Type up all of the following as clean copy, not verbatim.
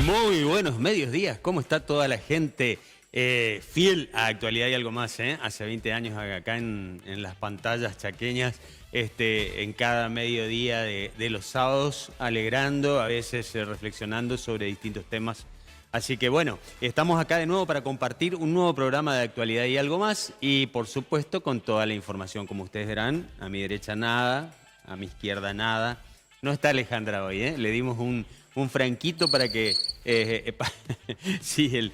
Muy buenos medios días, ¿cómo está toda la gente fiel a Actualidad y Algo Más? Hace 20 años acá en las pantallas chaqueñas, en cada mediodía de los sábados, alegrando, a veces reflexionando sobre distintos temas. Así que bueno, estamos acá de nuevo para compartir un nuevo programa de Actualidad y Algo Más y por supuesto con toda la información, como ustedes verán, a mi derecha nada, a mi izquierda nada. No está Alejandra hoy, ¿eh? Le dimos un franquito para que... sí,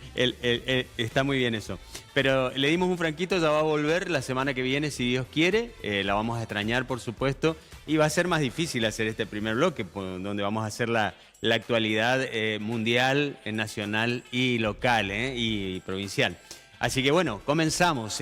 está muy bien eso. Pero le dimos un franquito, ya va a volver la semana que viene, si Dios quiere. La vamos a extrañar, por supuesto. Y va a ser más difícil hacer este primer bloque, donde vamos a hacer la actualidad mundial, nacional y local, y provincial. Así que bueno, comenzamos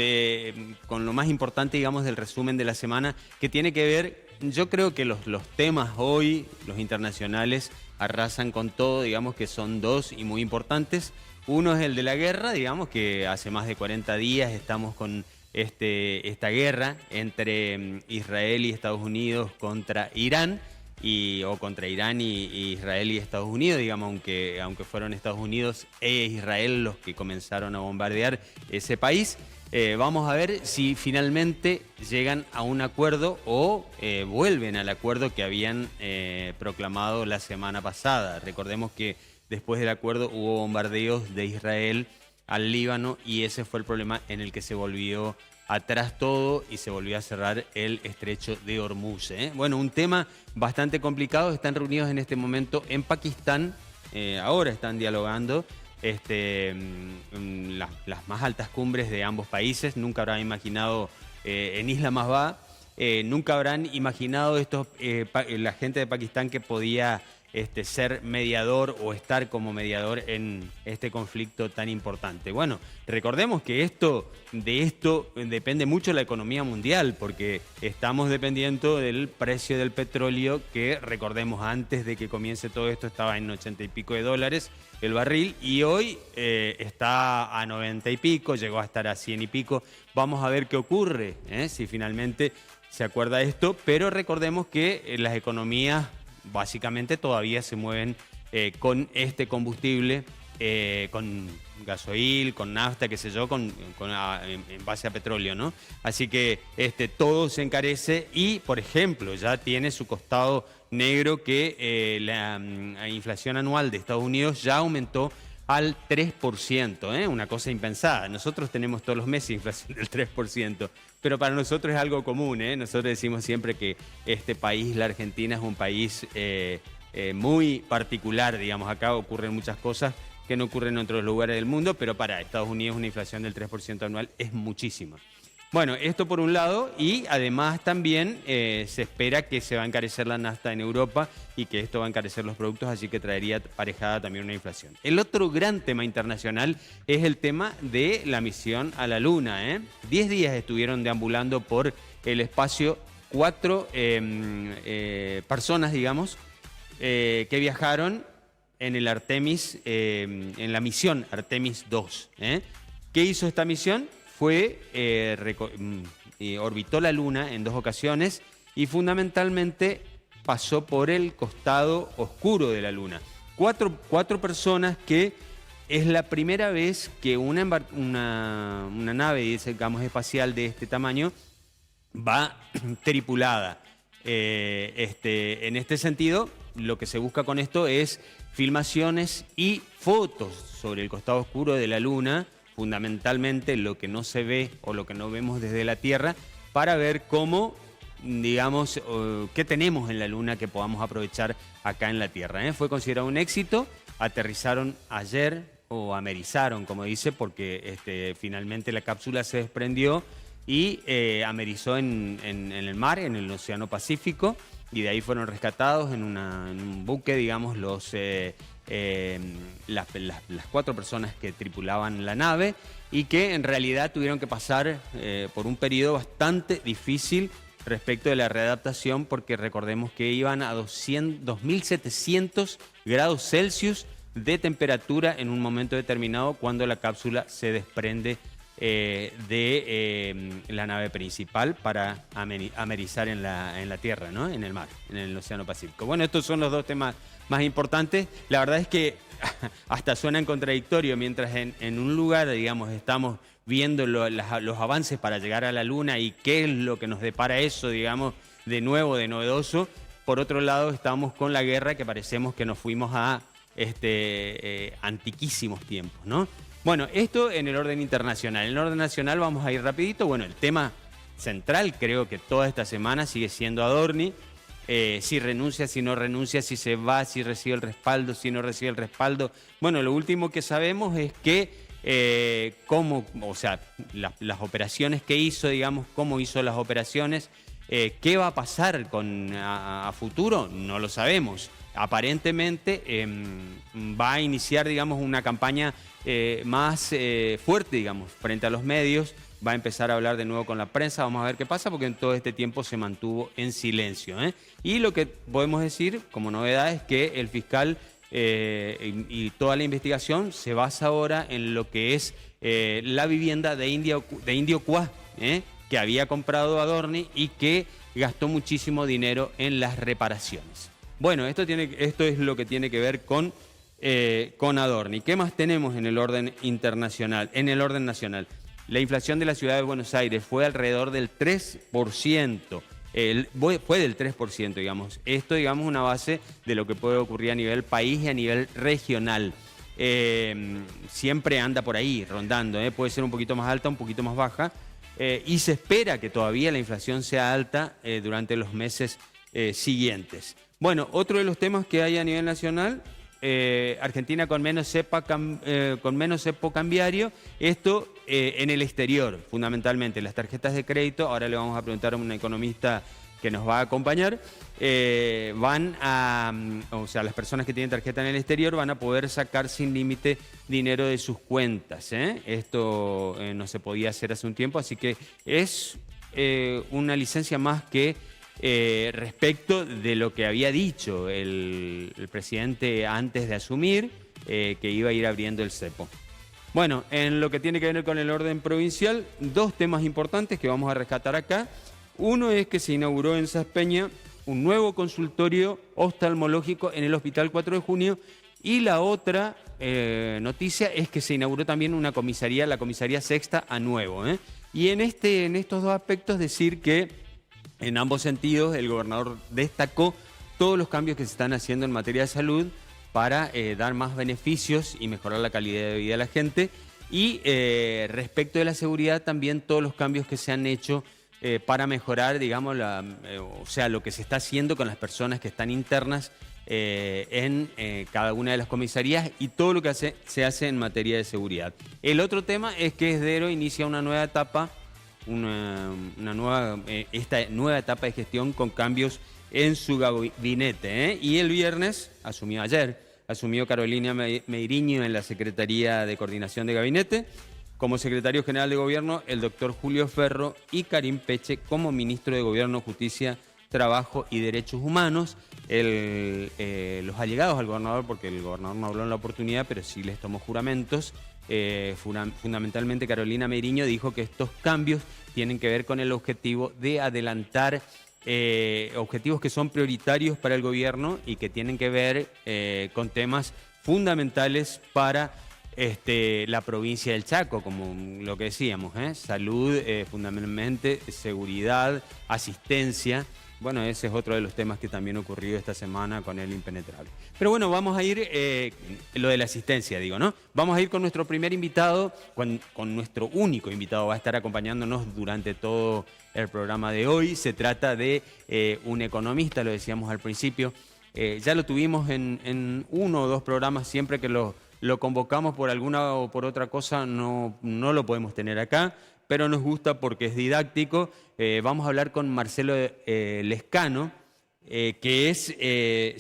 con lo más importante, digamos, del resumen de la semana, que tiene que ver... Yo creo que los temas hoy, los internacionales, arrasan con todo, digamos que son dos y muy importantes. Uno es el de la guerra, digamos que hace más de 40 días estamos con esta guerra entre Israel y Estados Unidos contra Irán, o contra Irán y Israel y Estados Unidos, digamos, aunque fueron Estados Unidos e Israel los que comenzaron a bombardear ese país. Vamos a ver si finalmente llegan a un acuerdo o vuelven al acuerdo que habían proclamado la semana pasada. Recordemos que después del acuerdo hubo bombardeos de Israel al Líbano y ese fue el problema en el que se volvió atrás todo y se volvió a cerrar el estrecho de Hormuz. Bueno, un tema bastante complicado. Están reunidos en este momento en Pakistán. Ahora están dialogando. Las más altas cumbres de ambos países. Nunca habrán imaginado en Islamabad, nunca habrán imaginado la gente de Pakistán que podía ser mediador o estar como mediador en este conflicto tan importante. Bueno, recordemos que de esto depende mucho la economía mundial, porque estamos dependiendo del precio del petróleo, que recordemos antes de que comience todo esto estaba en 80 y pico de dólares el barril y hoy está a 90 y pico, llegó a estar a 100 y pico. Vamos a ver qué ocurre, si finalmente se acuerda esto, pero recordemos que las economías básicamente todavía se mueven con este combustible, con gasoil, con nafta, qué sé yo, en base a petróleo, ¿no? Así que todo se encarece y, por ejemplo, ya tiene su costado negro que la inflación anual de Estados Unidos ya aumentó al 3%, una cosa impensada. Nosotros tenemos todos los meses inflación del 3%, pero para nosotros es algo común. Nosotros decimos siempre que este país, la Argentina, es un país muy particular, digamos. Acá ocurren muchas cosas que no ocurren en otros lugares del mundo, pero para Estados Unidos una inflación del 3% anual es muchísima. Bueno, esto por un lado, y además también se espera que se va a encarecer la nafta en Europa y que esto va a encarecer los productos, así que traería aparejada también una inflación. El otro gran tema internacional es el tema de la misión a la Luna. 10 días estuvieron deambulando por el espacio 4 personas, digamos, que viajaron en el Artemis, en la misión Artemis 2. ¿Qué hizo esta misión? Orbitó la Luna en 2 ocasiones y fundamentalmente pasó por el costado oscuro de la Luna. Cuatro personas que es la primera vez que una nave, digamos, espacial de este tamaño va tripulada. En este sentido, lo que se busca con esto es filmaciones y fotos sobre el costado oscuro de la Luna, fundamentalmente lo que no se ve o lo que no vemos desde la Tierra, para ver cómo, digamos, qué tenemos en la Luna que podamos aprovechar acá en la Tierra. Fue considerado un éxito, aterrizaron ayer, o amerizaron, como dice, porque finalmente la cápsula se desprendió y amerizó en el mar, en el Océano Pacífico, y de ahí fueron rescatados en un buque, digamos, las 4 personas que tripulaban la nave y que en realidad tuvieron que pasar por un periodo bastante difícil respecto de la readaptación, porque recordemos que iban a 2.700 grados Celsius de temperatura en un momento determinado cuando la cápsula se desprende de la nave principal para amerizar en la Tierra, ¿no? En el mar, en el Océano Pacífico. Bueno, estos son los dos temas más importantes. La verdad es que hasta suena en contradictorio, mientras en un lugar, digamos, estamos viendo los avances para llegar a la Luna y qué es lo que nos depara eso, digamos, de nuevo, de novedoso. Por otro lado, estamos con la guerra, que parecemos que nos fuimos a antiquísimos tiempos, ¿no? Bueno, esto en el orden internacional. En el orden nacional vamos a ir rapidito. Bueno, el tema central, creo que toda esta semana sigue siendo Adorni. Si renuncia, si no renuncia, si se va, si recibe el respaldo, si no recibe el respaldo. Bueno, lo último que sabemos es que las operaciones que hizo, digamos, cómo hizo las operaciones, qué va a pasar a futuro, no lo sabemos. Aparentemente va a iniciar, digamos, una campaña más fuerte, digamos, frente a los medios. Va a empezar a hablar de nuevo con la prensa, vamos a ver qué pasa, porque en todo este tiempo se mantuvo en silencio, ¿eh? Y lo que podemos decir como novedad es que el fiscal y toda la investigación se basa ahora en lo que es la vivienda de Indio Cuá, que había comprado Adorni y que gastó muchísimo dinero en las reparaciones. Bueno, esto es lo que tiene que ver con Adorni. ¿Qué más tenemos en el orden internacional, en el orden nacional? La inflación de la ciudad de Buenos Aires fue alrededor del 3%. Fue del 3%, digamos. Esto, digamos, una base de lo que puede ocurrir a nivel país y a nivel regional. Siempre anda por ahí, rondando. Puede ser un poquito más alta, un poquito más baja. Y se espera que todavía la inflación sea alta durante los meses siguientes. Bueno, otro de los temas que hay a nivel nacional... Argentina con menos cepo cambiario, esto en el exterior, fundamentalmente. Las tarjetas de crédito, ahora le vamos a preguntar a un economista que nos va a acompañar, las personas que tienen tarjeta en el exterior van a poder sacar sin límite dinero de sus cuentas. Esto no se podía hacer hace un tiempo, así que es una licencia más que respecto de lo que había dicho el presidente antes de asumir, que iba a ir abriendo el cepo. Bueno, en lo que tiene que ver con el orden provincial, dos temas importantes que vamos a rescatar acá. Uno es que se inauguró en Saspeña un nuevo consultorio oftalmológico en el Hospital 4 de Junio, y la otra noticia es que se inauguró también una comisaría, la comisaría sexta a Nuevo. Y en estos dos aspectos decir que en ambos sentidos, el gobernador destacó todos los cambios que se están haciendo en materia de salud para dar más beneficios y mejorar la calidad de vida de la gente. Y respecto de la seguridad, también todos los cambios que se han hecho para mejorar, digamos, lo que se está haciendo con las personas que están internas en cada una de las comisarías y todo lo que se hace en materia de seguridad. El otro tema es que Esdero inicia una nueva etapa, esta nueva etapa de gestión con cambios en su gabinete. Y el viernes, asumió Carolina Meiriño en la Secretaría de Coordinación de Gabinete. Como secretario general de Gobierno, el doctor Julio Ferro, y Karim Peche como ministro de Gobierno, Justicia, Trabajo y Derechos Humanos. Los allegados al gobernador, porque el gobernador no habló en la oportunidad, pero sí les tomó juramentos. Fundamentalmente Carolina Meiriño dijo que estos cambios tienen que ver con el objetivo de adelantar objetivos que son prioritarios para el gobierno y que tienen que ver con temas fundamentales para la provincia del Chaco, como lo que decíamos, salud, fundamentalmente, seguridad, asistencia. Bueno, ese es otro de los temas que también ocurrió esta semana con el impenetrable. Pero bueno, vamos a ir, lo de la asistencia, digo, ¿no? Vamos a ir con nuestro primer invitado, con nuestro único invitado, va a estar acompañándonos durante todo el programa de hoy. Se trata de un economista, lo decíamos al principio. Ya lo tuvimos en uno o dos programas, siempre que lo convocamos por alguna o por otra cosa, no lo podemos tener acá, pero nos gusta porque es didáctico. Vamos a hablar con Marcelo Lescano, que es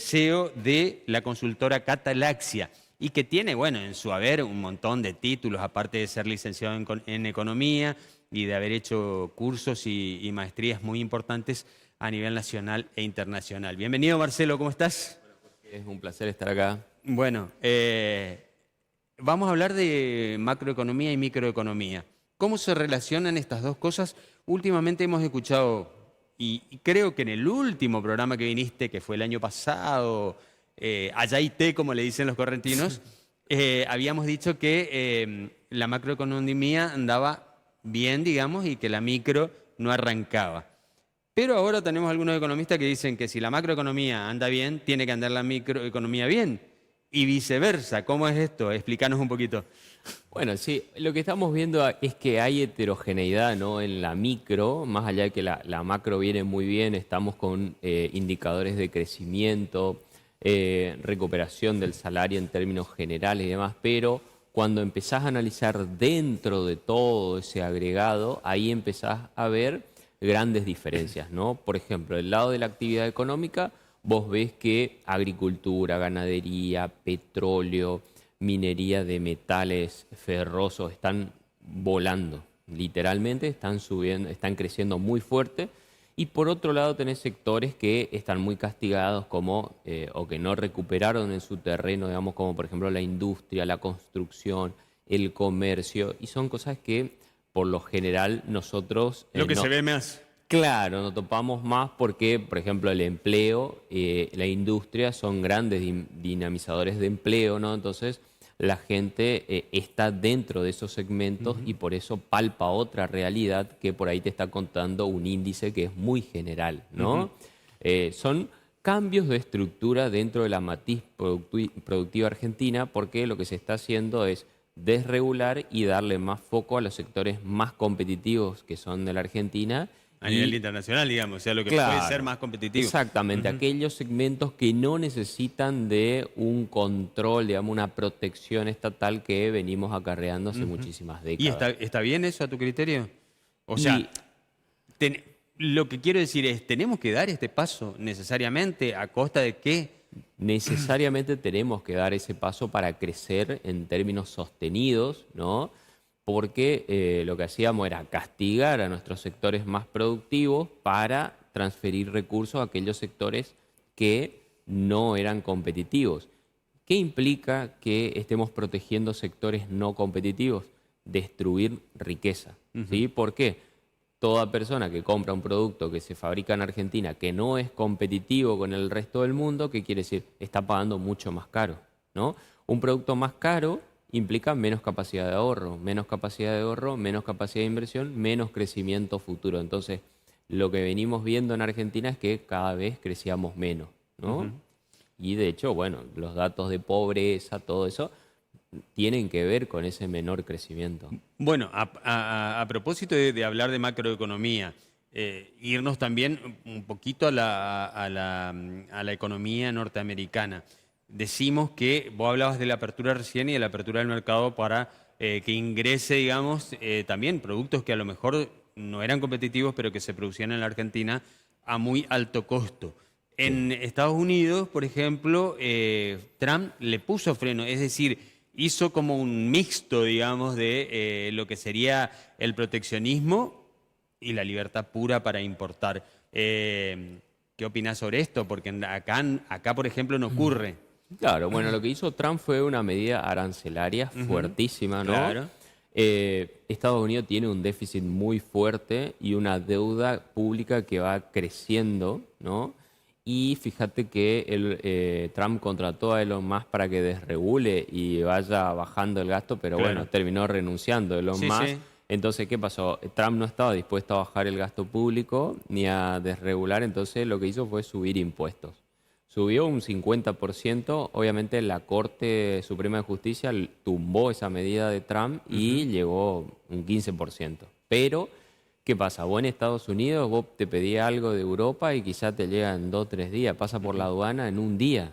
CEO de la consultora Catalaxia y que tiene, bueno, en su haber un montón de títulos, aparte de ser licenciado en Economía y de haber hecho cursos y maestrías muy importantes a nivel nacional e internacional. Bienvenido, Marcelo, ¿cómo estás? Es un placer estar acá. Bueno, vamos a hablar de macroeconomía y microeconomía. ¿Cómo se relacionan estas dos cosas? Últimamente hemos escuchado, y creo que en el último programa que viniste, que fue el año pasado, Ayaité, como le dicen los correntinos, habíamos dicho que la macroeconomía andaba bien, digamos, y que la micro no arrancaba. Pero ahora tenemos algunos economistas que dicen que si la macroeconomía anda bien, tiene que andar la microeconomía bien. Y viceversa. ¿Cómo es esto? Explícanos un poquito. Bueno, sí, lo que estamos viendo es que hay heterogeneidad, ¿no? En la micro, más allá de que la macro viene muy bien, estamos con indicadores de crecimiento, recuperación del salario en términos generales y demás, pero cuando empezás a analizar dentro de todo ese agregado, ahí empezás a ver grandes diferencias, ¿no? Por ejemplo, del lado de la actividad económica, vos ves que agricultura, ganadería, petróleo, minería de metales ferrosos están volando, literalmente están subiendo, están creciendo muy fuerte. Y por otro lado tenés sectores que están muy castigados como, o que no recuperaron en su terreno, digamos, como por ejemplo la industria, la construcción, el comercio, y son cosas que por lo general nosotros... Lo que no, se ve más. claro, nos topamos más porque, por ejemplo, el empleo, la industria son grandes dinamizadores de empleo, ¿no? Entonces, la gente está dentro de esos segmentos y por eso palpa otra realidad que por ahí te está contando un índice que es muy general, ¿no? Son cambios de estructura dentro de la matriz productiva argentina porque lo que se está haciendo es desregular y darle más foco a los sectores más competitivos que son de la Argentina. A nivel internacional, digamos, o sea, lo que puede ser más competitivo. Exactamente, aquellos segmentos que no necesitan de un control, digamos, una protección estatal que venimos acarreando hace muchísimas ¿Y décadas. está bien eso a tu criterio? O sea, Y lo que quiero decir es, ¿tenemos que dar este paso necesariamente a costa de qué? necesariamente tenemos que dar ese paso para crecer en términos sostenidos, ¿no? Porque lo que hacíamos era castigar a nuestros sectores más productivos para transferir recursos a aquellos sectores que no eran competitivos. ¿Qué implica que estemos protegiendo sectores no competitivos? Destruir riqueza, ¿sí? ¿Por qué? Toda persona que compra un producto que se fabrica en Argentina que no es competitivo con el resto del mundo, ¿qué quiere decir? Está pagando mucho más caro, ¿no? Un producto más caro implica menos capacidad de ahorro, menos capacidad de ahorro, menos capacidad de inversión, menos crecimiento futuro. Entonces, lo que venimos viendo en Argentina es que cada vez crecíamos menos, ¿no? Y de hecho, bueno, los datos de pobreza, todo eso, tienen que ver con ese menor crecimiento. Bueno, a propósito de hablar de macroeconomía, irnos también un poquito a la economía norteamericana. Decimos que vos hablabas de la apertura recién y de la apertura del mercado para que ingrese, digamos, también productos que a lo mejor no eran competitivos, pero que se producían en la Argentina a muy alto costo. En Estados Unidos, por ejemplo, Trump le puso freno, es decir, hizo como un mixto, digamos, de lo que sería el proteccionismo y la libertad pura para importar. ¿Qué opinás sobre esto? Porque acá, por ejemplo, no ocurre. Claro, bueno, lo que hizo Trump fue una medida arancelaria fuertísima, ¿no? Claro. Estados Unidos tiene un déficit muy fuerte y una deuda pública que va creciendo, ¿no? Y fíjate que Trump contrató a Elon Musk para que desregule y vaya bajando el gasto, pero Claro. bueno, terminó renunciando Elon Sí, Musk. sí. Entonces, ¿qué pasó? Trump no estaba dispuesto a bajar el gasto público ni a desregular, entonces lo que hizo fue subir impuestos. Subió un 50%, obviamente la Corte Suprema de Justicia tumbó esa medida de Trump y llegó un 15%. Pero, ¿qué pasa? Vos en Estados Unidos, vos te pedías algo de Europa y quizás te llega en 2 o 3 días, pasa por la aduana en un día.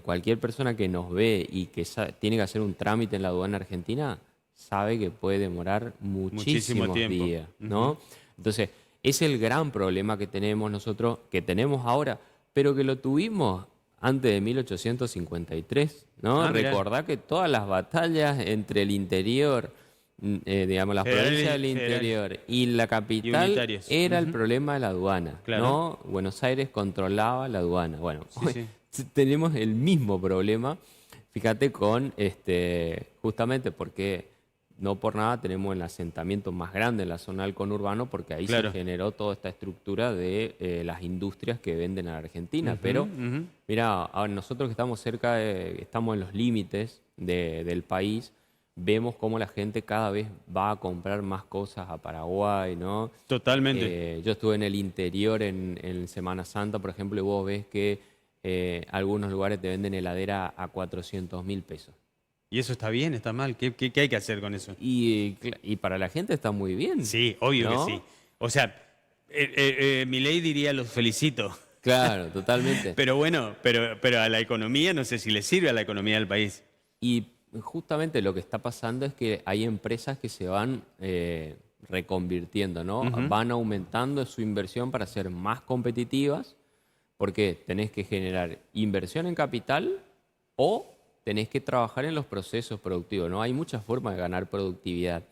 Cualquier persona que nos ve y que tiene que hacer un trámite en la aduana argentina sabe que puede demorar Muchísimo muchísimos tiempo. días, ¿no? Entonces, es el gran problema que tenemos nosotros, que tenemos ahora, pero que lo tuvimos antes de 1853, ¿no? Mirá. Recordá que todas las batallas entre el interior, digamos, las provincias del interior y la capital unitarios. era el problema de la aduana, Claro. ¿no? Buenos Aires controlaba la aduana. Bueno, Sí, sí. tenemos el mismo problema, fíjate, con justamente porque no por nada tenemos el asentamiento más grande en la zona del conurbano, porque ahí Claro. se generó toda esta estructura de las industrias que venden a Argentina. Pero Ujú. mira, ahora nosotros que estamos estamos en los límites del país, vemos cómo la gente cada vez va a comprar más cosas a Paraguay, ¿no? Totalmente. Yo estuve en el interior en Semana Santa, por ejemplo, y vos ves que algunos lugares te venden heladera a 400.000 pesos. ¿Y eso está bien, está mal? ¿Qué hay que hacer con eso? Y para la gente está muy bien, Sí, obvio que sí. ¿no? O sea, Milei diría los felicito. Claro, totalmente. Pero bueno, pero a la economía no sé si le sirve a la economía del país. Y justamente lo que está pasando es que hay empresas que se van reconvirtiendo, ¿no? Ujú. Van aumentando su inversión para ser más competitivas, porque tenés que generar inversión en capital o tenés que trabajar en los procesos productivos, ¿no? Hay muchas formas de ganar productividad.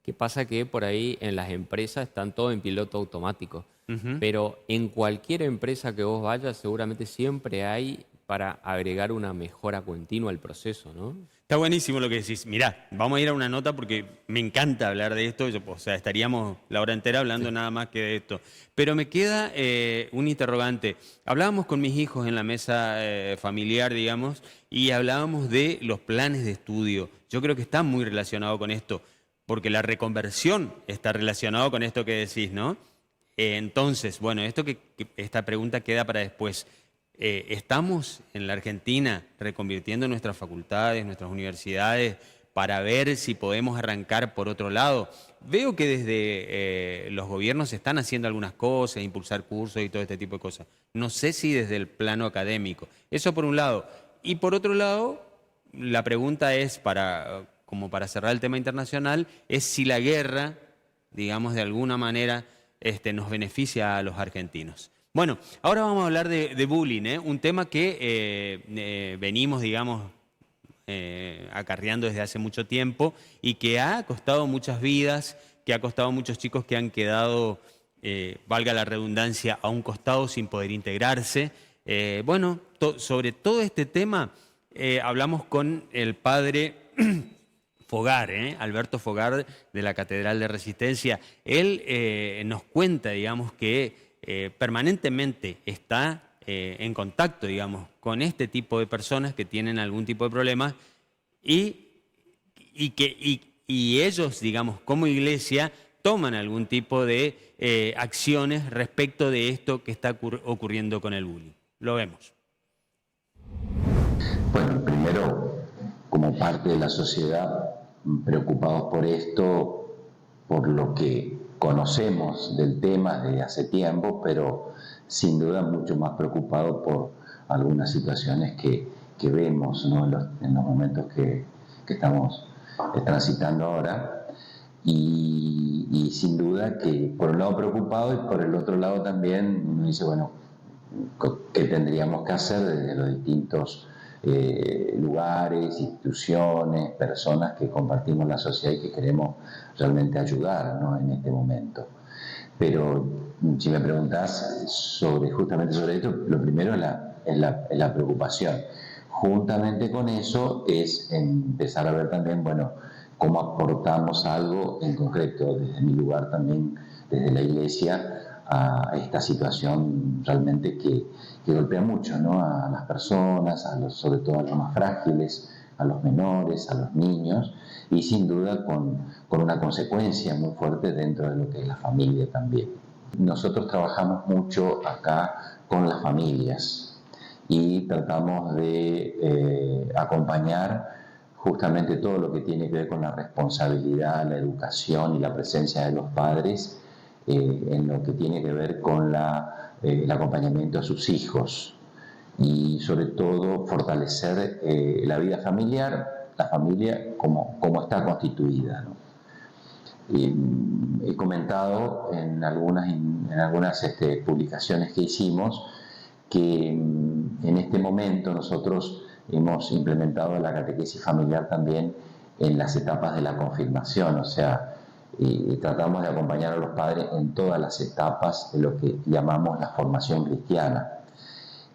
¿Qué pasa? Que por ahí en las empresas están todo en piloto automático, Ujú. pero en cualquier empresa que vos vayas seguramente siempre hay para agregar una mejora continua al proceso, ¿no? Está buenísimo lo que decís. Mirá, vamos a ir a una nota porque me encanta hablar de esto. O sea, estaríamos la hora entera hablando nada más que de esto. Pero me queda un interrogante. Hablábamos con mis hijos en la mesa familiar, digamos, y hablábamos de los planes de estudio. Yo creo que está muy relacionado con esto, porque la reconversión está relacionado con esto que decís, ¿no? Entonces, bueno, esta pregunta queda para después. ¿Estamos en la Argentina reconvirtiendo nuestras facultades, nuestras universidades, para ver si podemos arrancar por otro lado? Veo que desde los gobiernos se están haciendo algunas cosas, impulsar cursos y todo este tipo de cosas. No sé si desde el plano académico. Eso por un lado. Y por otro lado, la pregunta es, como para cerrar el tema internacional, es si la guerra, digamos, de alguna manera, nos beneficia a los argentinos. Bueno, ahora vamos a hablar de bullying, ¿eh? Un tema que venimos, digamos, acarreando desde hace mucho tiempo y que ha costado muchas vidas, que ha costado muchos chicos que han quedado, valga la redundancia, a un costado sin poder integrarse. Bueno, sobre todo este tema hablamos con el padre Fogar, Alberto Fogar de la Catedral de Resistencia. Él nos cuenta, digamos, que permanentemente está en contacto, digamos, con este tipo de personas que tienen algún tipo de problema y, y ellos, digamos, como iglesia, toman algún tipo de acciones respecto de esto que está ocurriendo con el bullying. Lo vemos. Bueno, primero, como parte de la sociedad, preocupados por esto, por lo que conocemos del tema desde hace tiempo, pero sin duda mucho más preocupados por algunas situaciones que vemos, ¿no? en los momentos que estamos transitando ahora. Y sin duda que por un lado preocupado y por el otro lado también uno dice, bueno, ¿qué tendríamos que hacer desde los distintos lugares, instituciones, personas que compartimos la sociedad y que queremos realmente ayudar, ¿no? En este momento? Pero si me preguntás justamente sobre esto, lo primero es la preocupación. Juntamente con eso es empezar a ver también, bueno, cómo aportamos algo en concreto desde mi lugar también, desde la iglesia, a esta situación realmente que golpea mucho, ¿no? A las personas, sobre todo a los más frágiles, a los menores, a los niños, y sin duda con una consecuencia muy fuerte dentro de lo que es la familia también. Nosotros trabajamos mucho acá con las familias y tratamos de acompañar justamente todo lo que tiene que ver con la responsabilidad, la educación y la presencia de los padres en lo que tiene que ver con el acompañamiento a sus hijos y sobre todo fortalecer la vida familiar, la familia como está constituida, ¿no? He comentado en algunas publicaciones que hicimos que en este momento nosotros hemos implementado la catequesis familiar también en las etapas de la confirmación, o sea, tratamos de acompañar a los padres en todas las etapas de lo que llamamos la formación cristiana.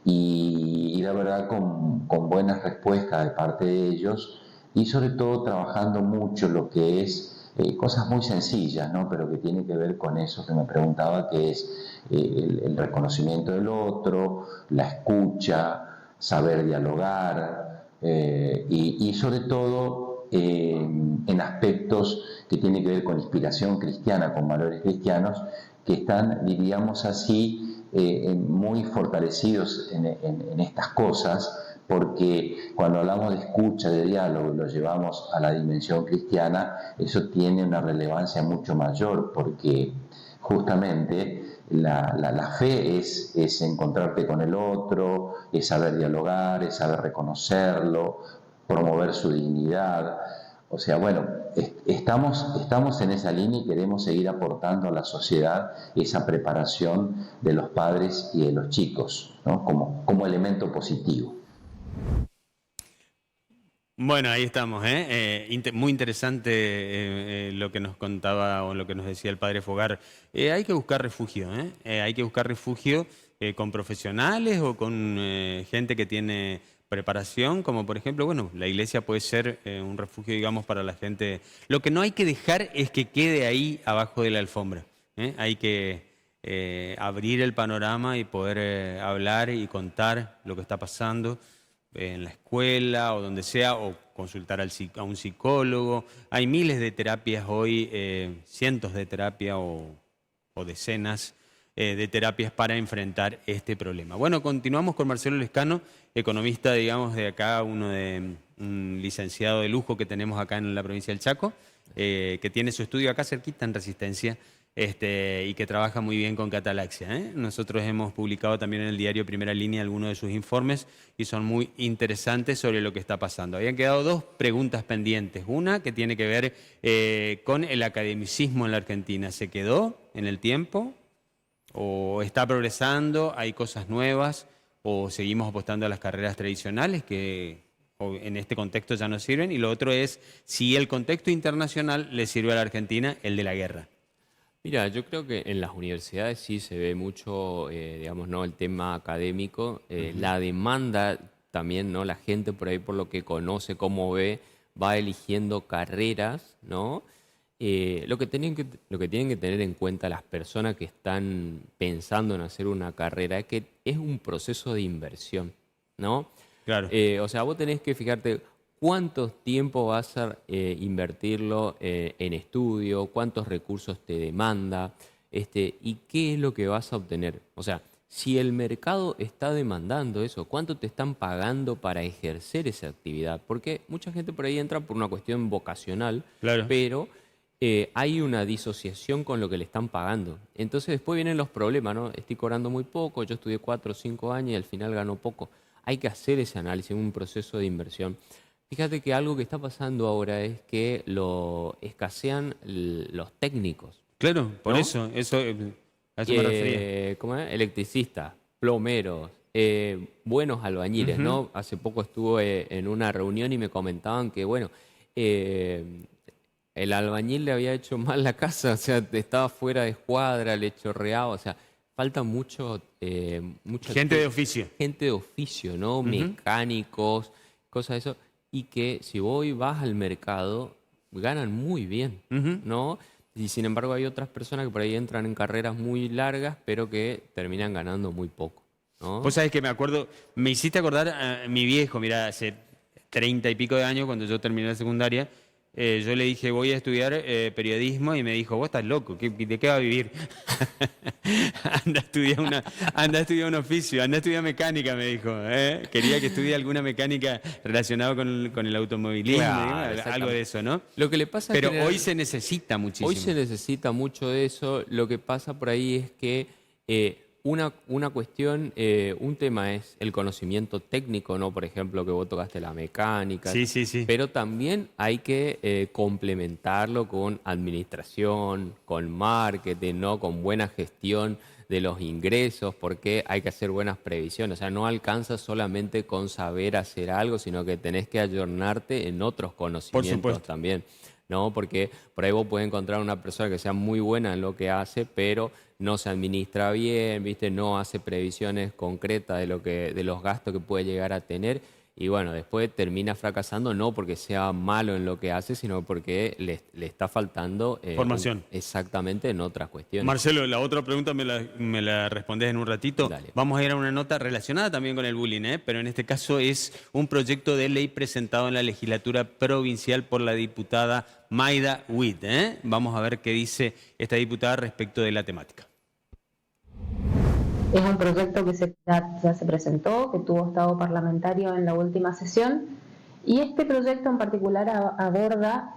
Y la verdad con buenas respuestas de parte de ellos, y sobre todo trabajando mucho lo que es cosas muy sencillas, ¿no? Pero que tiene que ver con eso que me preguntaba, que es el reconocimiento del otro, la escucha, saber dialogar y sobre todo en aspectos que tienen que ver con inspiración cristiana, con valores cristianos, que están, diríamos así, muy fortalecidos en estas cosas, porque cuando hablamos de escucha, de diálogo, y lo llevamos a la dimensión cristiana, eso tiene una relevancia mucho mayor, porque justamente la fe es encontrarte con el otro, es saber dialogar, es saber reconocerlo, promover su dignidad. O sea, bueno, estamos en esa línea y queremos seguir aportando a la sociedad esa preparación de los padres y de los chicos, ¿no? Como elemento positivo. Bueno, ahí estamos, ¿eh? Muy interesante lo que nos contaba o lo que nos decía el padre Fogar. Hay que buscar refugio, ¿eh? Hay que buscar refugio con profesionales o con gente que tiene preparación, como por ejemplo, bueno, la iglesia puede ser un refugio, digamos, para la gente. Lo que no hay que dejar es que quede ahí abajo de la alfombra, ¿eh? Hay que abrir el panorama y poder hablar y contar lo que está pasando en la escuela o donde sea, o consultar a un psicólogo. Hay miles de terapias hoy, cientos de terapias o decenas de terapias para enfrentar este problema. Bueno, continuamos con Marcelo Lescano, economista, digamos, de acá, un licenciado de lujo que tenemos acá en la provincia del Chaco, que tiene su estudio acá cerquita en Resistencia. Y que trabaja muy bien con Catalaxia, ¿eh? Nosotros hemos publicado también en el diario Primera Línea algunos de sus informes y son muy interesantes sobre lo que está pasando. Habían quedado dos preguntas pendientes. Una que tiene que ver con el academicismo en la Argentina. ¿Se quedó en el tiempo? ¿O está progresando? ¿Hay cosas nuevas? ¿O seguimos apostando a las carreras tradicionales que en este contexto ya no sirven? Y lo otro es si el contexto internacional le sirve a la Argentina, el de la guerra. Mira, yo creo que en las universidades sí se ve mucho, digamos, ¿no? El tema académico, la demanda también, ¿no? La gente por ahí, por lo que conoce, cómo ve, va eligiendo carreras, ¿no? Lo que tienen que tener en cuenta las personas que están pensando en hacer una carrera es que es un proceso de inversión, ¿no? Claro. O sea, vos tenés que fijarte cuánto tiempo vas a invertirlo en estudio, cuántos recursos te demanda, y qué es lo que vas a obtener. O sea, si el mercado está demandando eso, ¿cuánto te están pagando para ejercer esa actividad? Porque mucha gente por ahí entra por una cuestión vocacional, Claro. pero hay una disociación con lo que le están pagando. Entonces después vienen los problemas, ¿no? Estoy cobrando muy poco, yo estudié 4 o 5 años y al final gano poco. Hay que hacer ese análisis, un proceso de inversión. Fíjate que algo que está pasando ahora es que escasean los técnicos, Claro, por ¿no? eso a eso me refería. ¿Cómo es? Electricistas, plomeros, buenos albañiles, Ujú. ¿no? Hace poco estuve en una reunión y me comentaban que, bueno, eh, el albañil le había hecho mal la casa, o sea, estaba fuera de escuadra, le chorreaba, o sea, falta mucha Gente de oficio. gente de oficio, ¿no? Ujú. Mecánicos, cosas de eso, y que si vos hoy vas al mercado, ganan muy bien, Ujú. ¿no? Y sin embargo hay otras personas que por ahí entran en carreras muy largas, pero que terminan ganando muy poco, Vos ¿no? sabés que me hiciste acordar a mi viejo, mira, hace 30 y pico de años, cuando yo terminé la secundaria, yo le dije, voy a estudiar periodismo, y me dijo, vos estás loco, ¿de qué va a vivir? Anda a estudiar un oficio, anda a estudiar mecánica, me dijo. Quería que estudie alguna mecánica relacionada con el automovilismo, digamos, Claro, algo de exactamente. eso, ¿no? Lo que le pasa Pero general- hoy se necesita Hoy muchísimo. se necesita mucho de eso. Lo que pasa por ahí es que una cuestión, un tema es el conocimiento técnico, ¿no? Por ejemplo, que vos tocaste la mecánica, Sí, sí, sí. pero también hay que complementarlo con administración, con marketing, ¿no? Con buena gestión de los ingresos, porque hay que hacer buenas previsiones. O sea, no alcanza solamente con saber hacer algo, sino que tenés que ayornarte en otros Por conocimientos supuesto. también. ¿No? Porque por ahí vos podés encontrar una persona que sea muy buena en lo que hace, pero no se administra bien, ¿viste? No hace previsiones concretas de los gastos que puede llegar a tener y bueno, después termina fracasando no porque sea malo en lo que hace, sino porque le está faltando Formación. exactamente en otras cuestiones. Marcelo, la otra pregunta me la respondes en un ratito. Dale. Vamos a ir a una nota relacionada también con el bullying, pero en este caso es un proyecto de ley presentado en la legislatura provincial por la diputada Mayda Witt. Vamos a ver qué dice esta diputada respecto de la temática. Es un proyecto que ya se presentó, que tuvo estado parlamentario en la última sesión, y este proyecto en particular aborda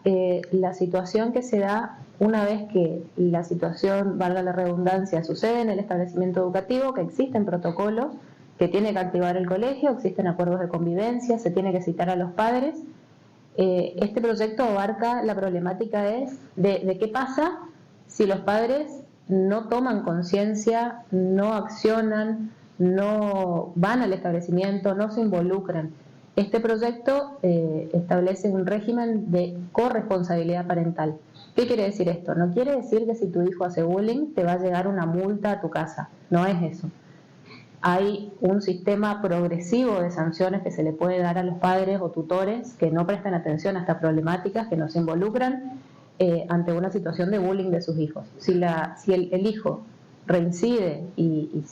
la situación que se da una vez que la situación, valga la redundancia, sucede en el establecimiento educativo, que existen protocolos que tiene que activar el colegio, existen acuerdos de convivencia, se tiene que citar a los padres. Este proyecto abarca la problemática de qué pasa si los padres no toman conciencia, no accionan, no van al establecimiento, no se involucran. Este proyecto establece un régimen de corresponsabilidad parental. ¿Qué quiere decir esto? No quiere decir que si tu hijo hace bullying te va a llegar una multa a tu casa, no es eso. Hay un sistema progresivo de sanciones que se le puede dar a los padres o tutores que no prestan atención a estas problemáticas, que no se involucran ante una situación de bullying de sus hijos. Si el hijo reincide y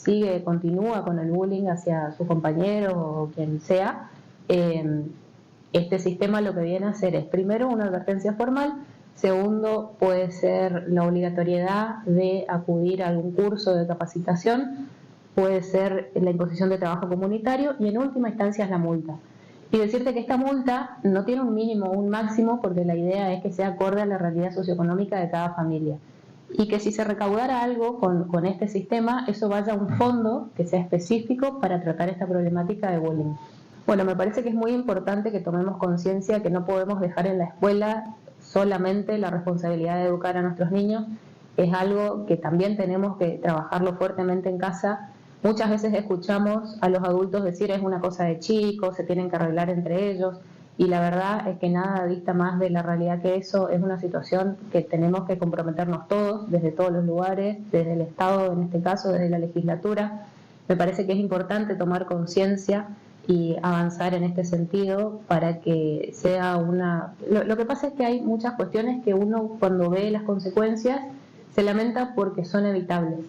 continúa con el bullying hacia sus compañeros o quien sea, este sistema lo que viene a hacer es, primero, una advertencia formal, segundo, puede ser la obligatoriedad de acudir a algún curso de capacitación, puede ser la imposición de trabajo comunitario y en última instancia es la multa. Y decirte que esta multa no tiene un mínimo o un máximo porque la idea es que sea acorde a la realidad socioeconómica de cada familia. Y que si se recaudara algo con este sistema, eso vaya a un fondo que sea específico para tratar esta problemática de bullying. Bueno, me parece que es muy importante que tomemos conciencia que no podemos dejar en la escuela solamente la responsabilidad de educar a nuestros niños. Es algo que también tenemos que trabajarlo fuertemente en casa. Muchas veces escuchamos a los adultos decir es una cosa de chicos, se tienen que arreglar entre ellos, y la verdad es que nada dista más de la realidad que eso. Es una situación que tenemos que comprometernos todos, desde todos los lugares, desde el Estado en este caso, desde la legislatura. Me parece que es importante tomar conciencia y avanzar en este sentido para que sea una... Lo que pasa es que hay muchas cuestiones que uno cuando ve las consecuencias se lamenta porque son evitables.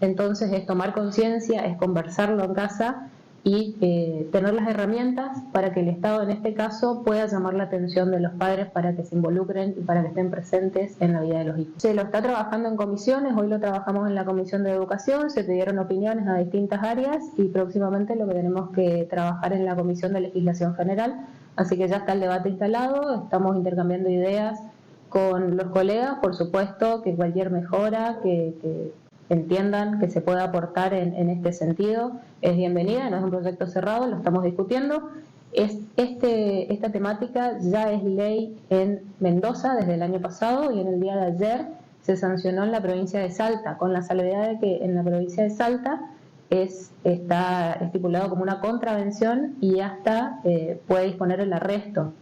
Entonces es tomar conciencia, es conversarlo en casa y tener las herramientas para que el Estado en este caso pueda llamar la atención de los padres para que se involucren y para que estén presentes en la vida de los hijos. Se lo está trabajando en comisiones, hoy lo trabajamos en la Comisión de Educación, se pidieron opiniones a distintas áreas y próximamente lo que tenemos que trabajar en la Comisión de Legislación General, así que ya está el debate instalado, estamos intercambiando ideas con los colegas, por supuesto que cualquier mejora que entiendan que se puede aportar en este sentido es bienvenida, no es un proyecto cerrado, lo estamos discutiendo. Esta temática ya es ley en Mendoza desde el año pasado y en el día de ayer se sancionó en la provincia de Salta, con la salvedad de que en la provincia de Salta está estipulado como una contravención y hasta puede disponer el arresto.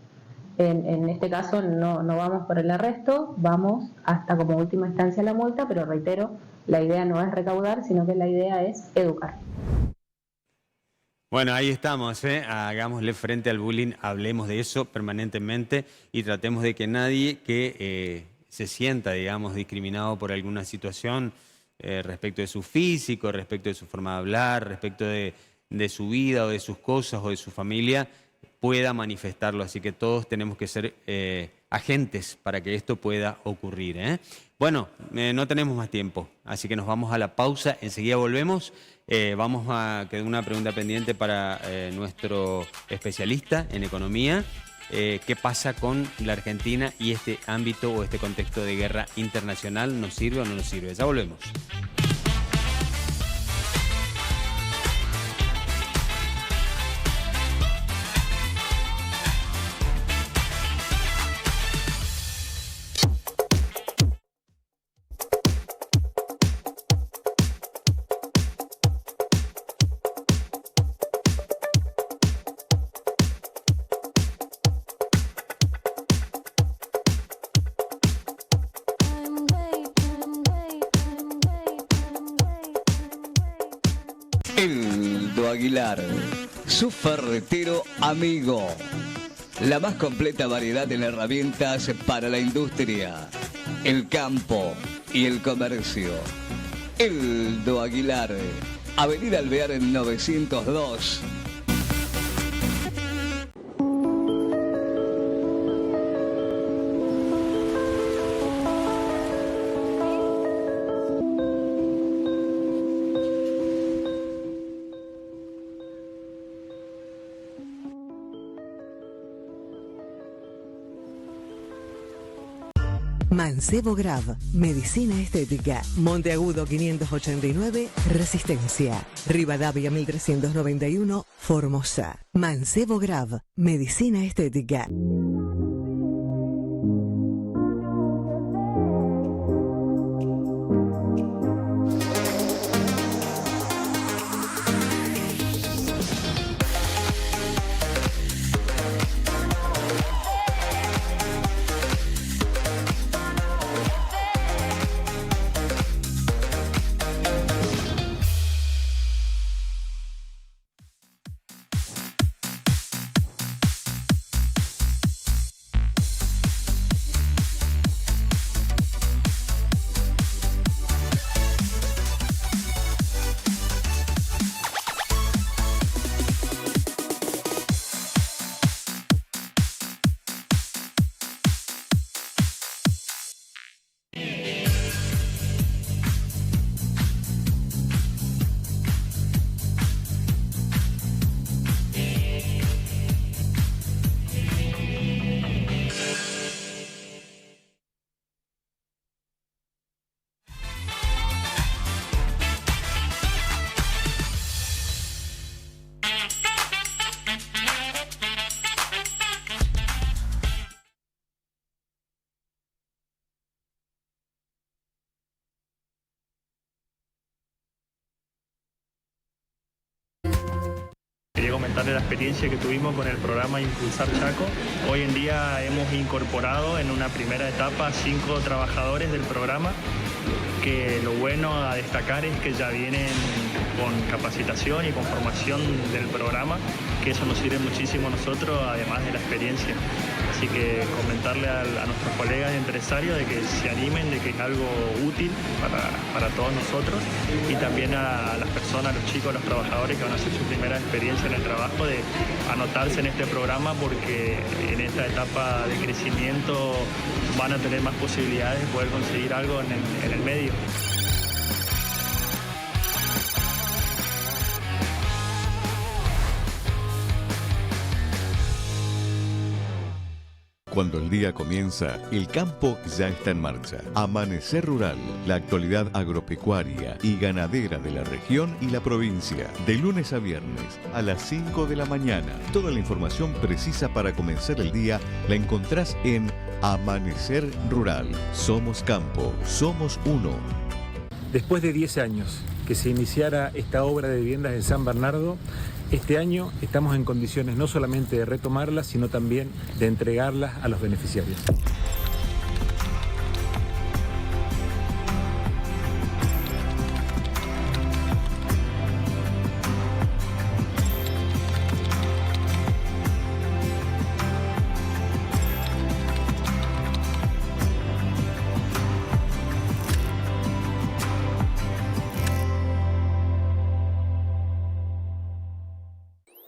En este caso no vamos por el arresto, vamos hasta como última instancia la multa, pero reitero, la idea no es recaudar, sino que la idea es educar. Bueno, ahí estamos, hagámosle frente al bullying, hablemos de eso permanentemente y tratemos de que nadie que se sienta, digamos, discriminado por alguna situación respecto de su físico, respecto de su forma de hablar, respecto de su vida o de sus cosas o de su familia, pueda manifestarlo. Así que todos tenemos que ser agentes para que esto pueda ocurrir. Bueno, no tenemos más tiempo, así que nos vamos a la pausa. Enseguida volvemos. Vamos a quedar una pregunta pendiente para nuestro especialista en economía. ¿Qué pasa con la Argentina y este ámbito o este contexto de guerra internacional? ¿Nos sirve o no nos sirve? Ya volvemos. Aguilar. su ferretero amigo. La más completa variedad en herramientas para la industria, el campo y el comercio. Eldo Aguilar, Avenida Alvear en 902. Mancebo Grav, Medicina Estética, Monteagudo 589, Resistencia, Rivadavia 1391, Formosa. Mancebo Grav, Medicina Estética. Quería comentarle la experiencia que tuvimos con el programa Impulsar Chaco. Hoy en día hemos incorporado en una primera etapa 5 trabajadores del programa, que lo bueno a destacar es que ya vienen con capacitación y con formación del programa, que eso nos sirve muchísimo a nosotros, además de la experiencia. Así que comentarle a nuestros colegas empresarios de que se animen, de que es algo útil para todos nosotros, y también a las personas, a los chicos, a los trabajadores que van a hacer su primera experiencia en el trabajo, de anotarse en este programa, porque en esta etapa de crecimiento van a tener más posibilidades de poder conseguir algo en el medio. Cuando el día comienza, el campo ya está en marcha. Amanecer Rural, la actualidad agropecuaria y ganadera de la región y la provincia. De lunes a viernes, a las 5 de la mañana. Toda la información precisa para comenzar el día la encontrás en Amanecer Rural. Somos campo, somos uno. Después de 10 años que se iniciara esta obra de viviendas en San Bernardo, este año estamos en condiciones no solamente de retomarlas, sino también de entregarlas a los beneficiarios.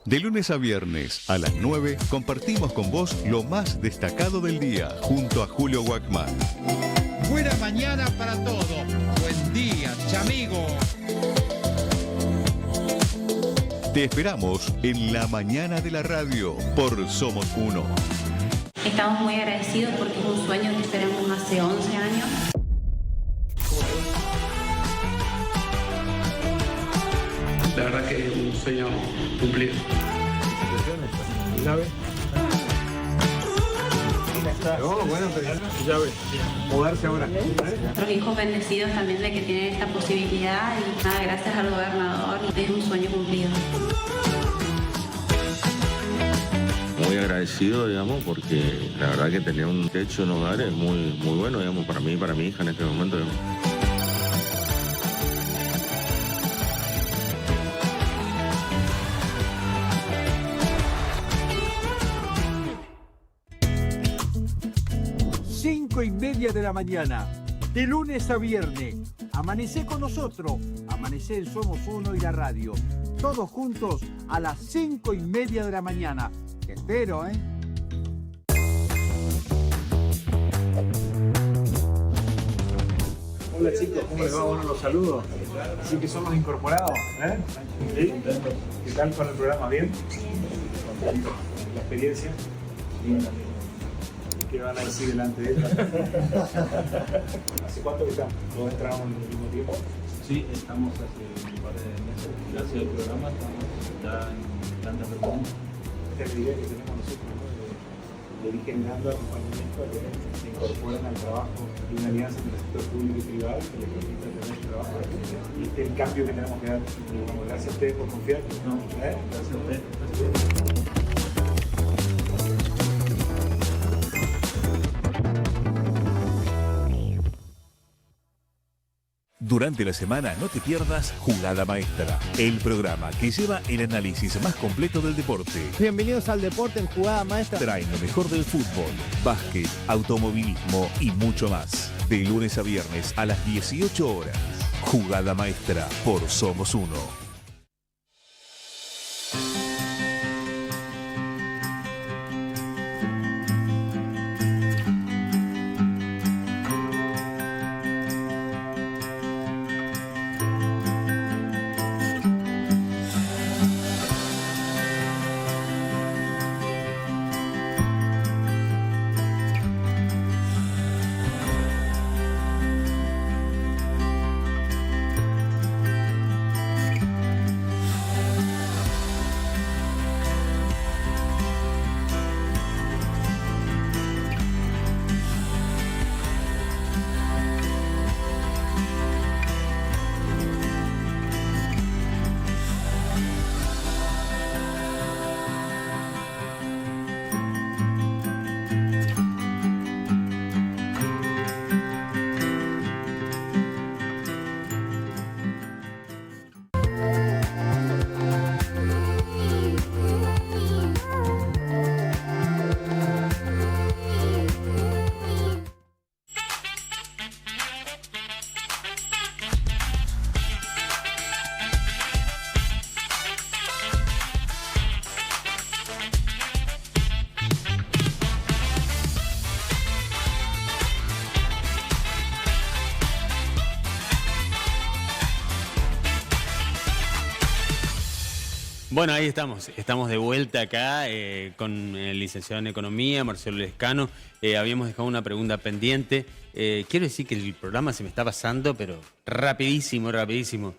De lunes a viernes a las 9 compartimos con vos lo más destacado del día junto a Julio Wackman. Buena mañana para todos. Buen día, chamigo. Te esperamos en la mañana de la radio por Somos Uno. Estamos muy agradecidos porque es un sueño que esperamos hace 11 años. La verdad que es un sueño cumplido. ¿Llave? Bueno, llave. Mudarse ahora. Nuestros hijos bendecidos también de que tienen esta posibilidad, y nada, gracias al gobernador, es un sueño cumplido. Muy agradecido, digamos, porque la verdad que tener un techo, un hogar es muy bueno, digamos, para mí y para mi hija en este momento, digamos. 5:30 de la mañana, de lunes a viernes. Amanecé con nosotros, amanecé en Somos Uno y la radio. Todos juntos a las 5:30 de la mañana. Te espero, ¿eh? Hola chicos, ¿cómo les va? Bueno, los saludos. Así que son los incorporados, ¿eh? ¿Sí? ¿Qué tal con el programa? ¿Bien? ¿Contento? ¿La experiencia? Bien. ¿Qué van a decir delante de ella? ¿Hace cuánto que están? ¿Todos entramos en el mismo tiempo? Sí, estamos hace un par de meses. Gracias al programa estamos ya en planta permanente. Esta es la idea que tenemos nosotros, ¿no? De ir generando acompañamiento a que se incorporen al trabajo de una alianza entre el sector público y privado que les permita tener trabajo. Y este es el cambio que tenemos que dar. Gracias a ustedes por confiar. No, gracias a ustedes. Durante la semana no te pierdas Jugada Maestra, el programa que lleva el análisis más completo del deporte. Bienvenidos al deporte en Jugada Maestra. Traen lo mejor del fútbol, básquet, automovilismo y mucho más. De lunes a viernes a las 18 horas. Jugada Maestra por Somos Uno. Bueno, ahí estamos de vuelta acá con el licenciado en Economía, Marcelo Lescano. Habíamos dejado una pregunta pendiente. Quiero decir que el programa se me está pasando, pero rapidísimo, rapidísimo.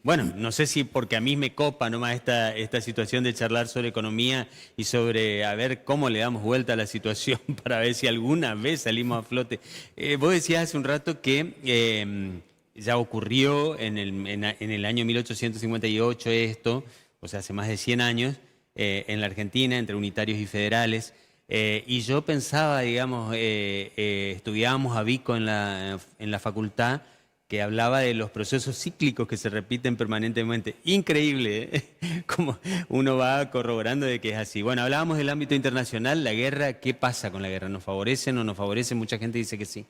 Bueno, no sé si porque a mí me copa nomás esta situación de charlar sobre economía y sobre a ver cómo le damos vuelta a la situación para ver si alguna vez salimos a flote. Vos decías hace un rato que ya ocurrió en el año 1858 esto, o sea, hace más de 100 años, en la Argentina, entre unitarios y federales. Y yo pensaba, digamos, estudiábamos a Vico en la facultad, que hablaba de los procesos cíclicos que se repiten permanentemente. Increíble, ¿eh? Como uno va corroborando de que es así. Bueno, hablábamos del ámbito internacional, la guerra. ¿Qué pasa con la guerra? ¿Nos favorece o no nos favorece? Mucha gente dice que sí.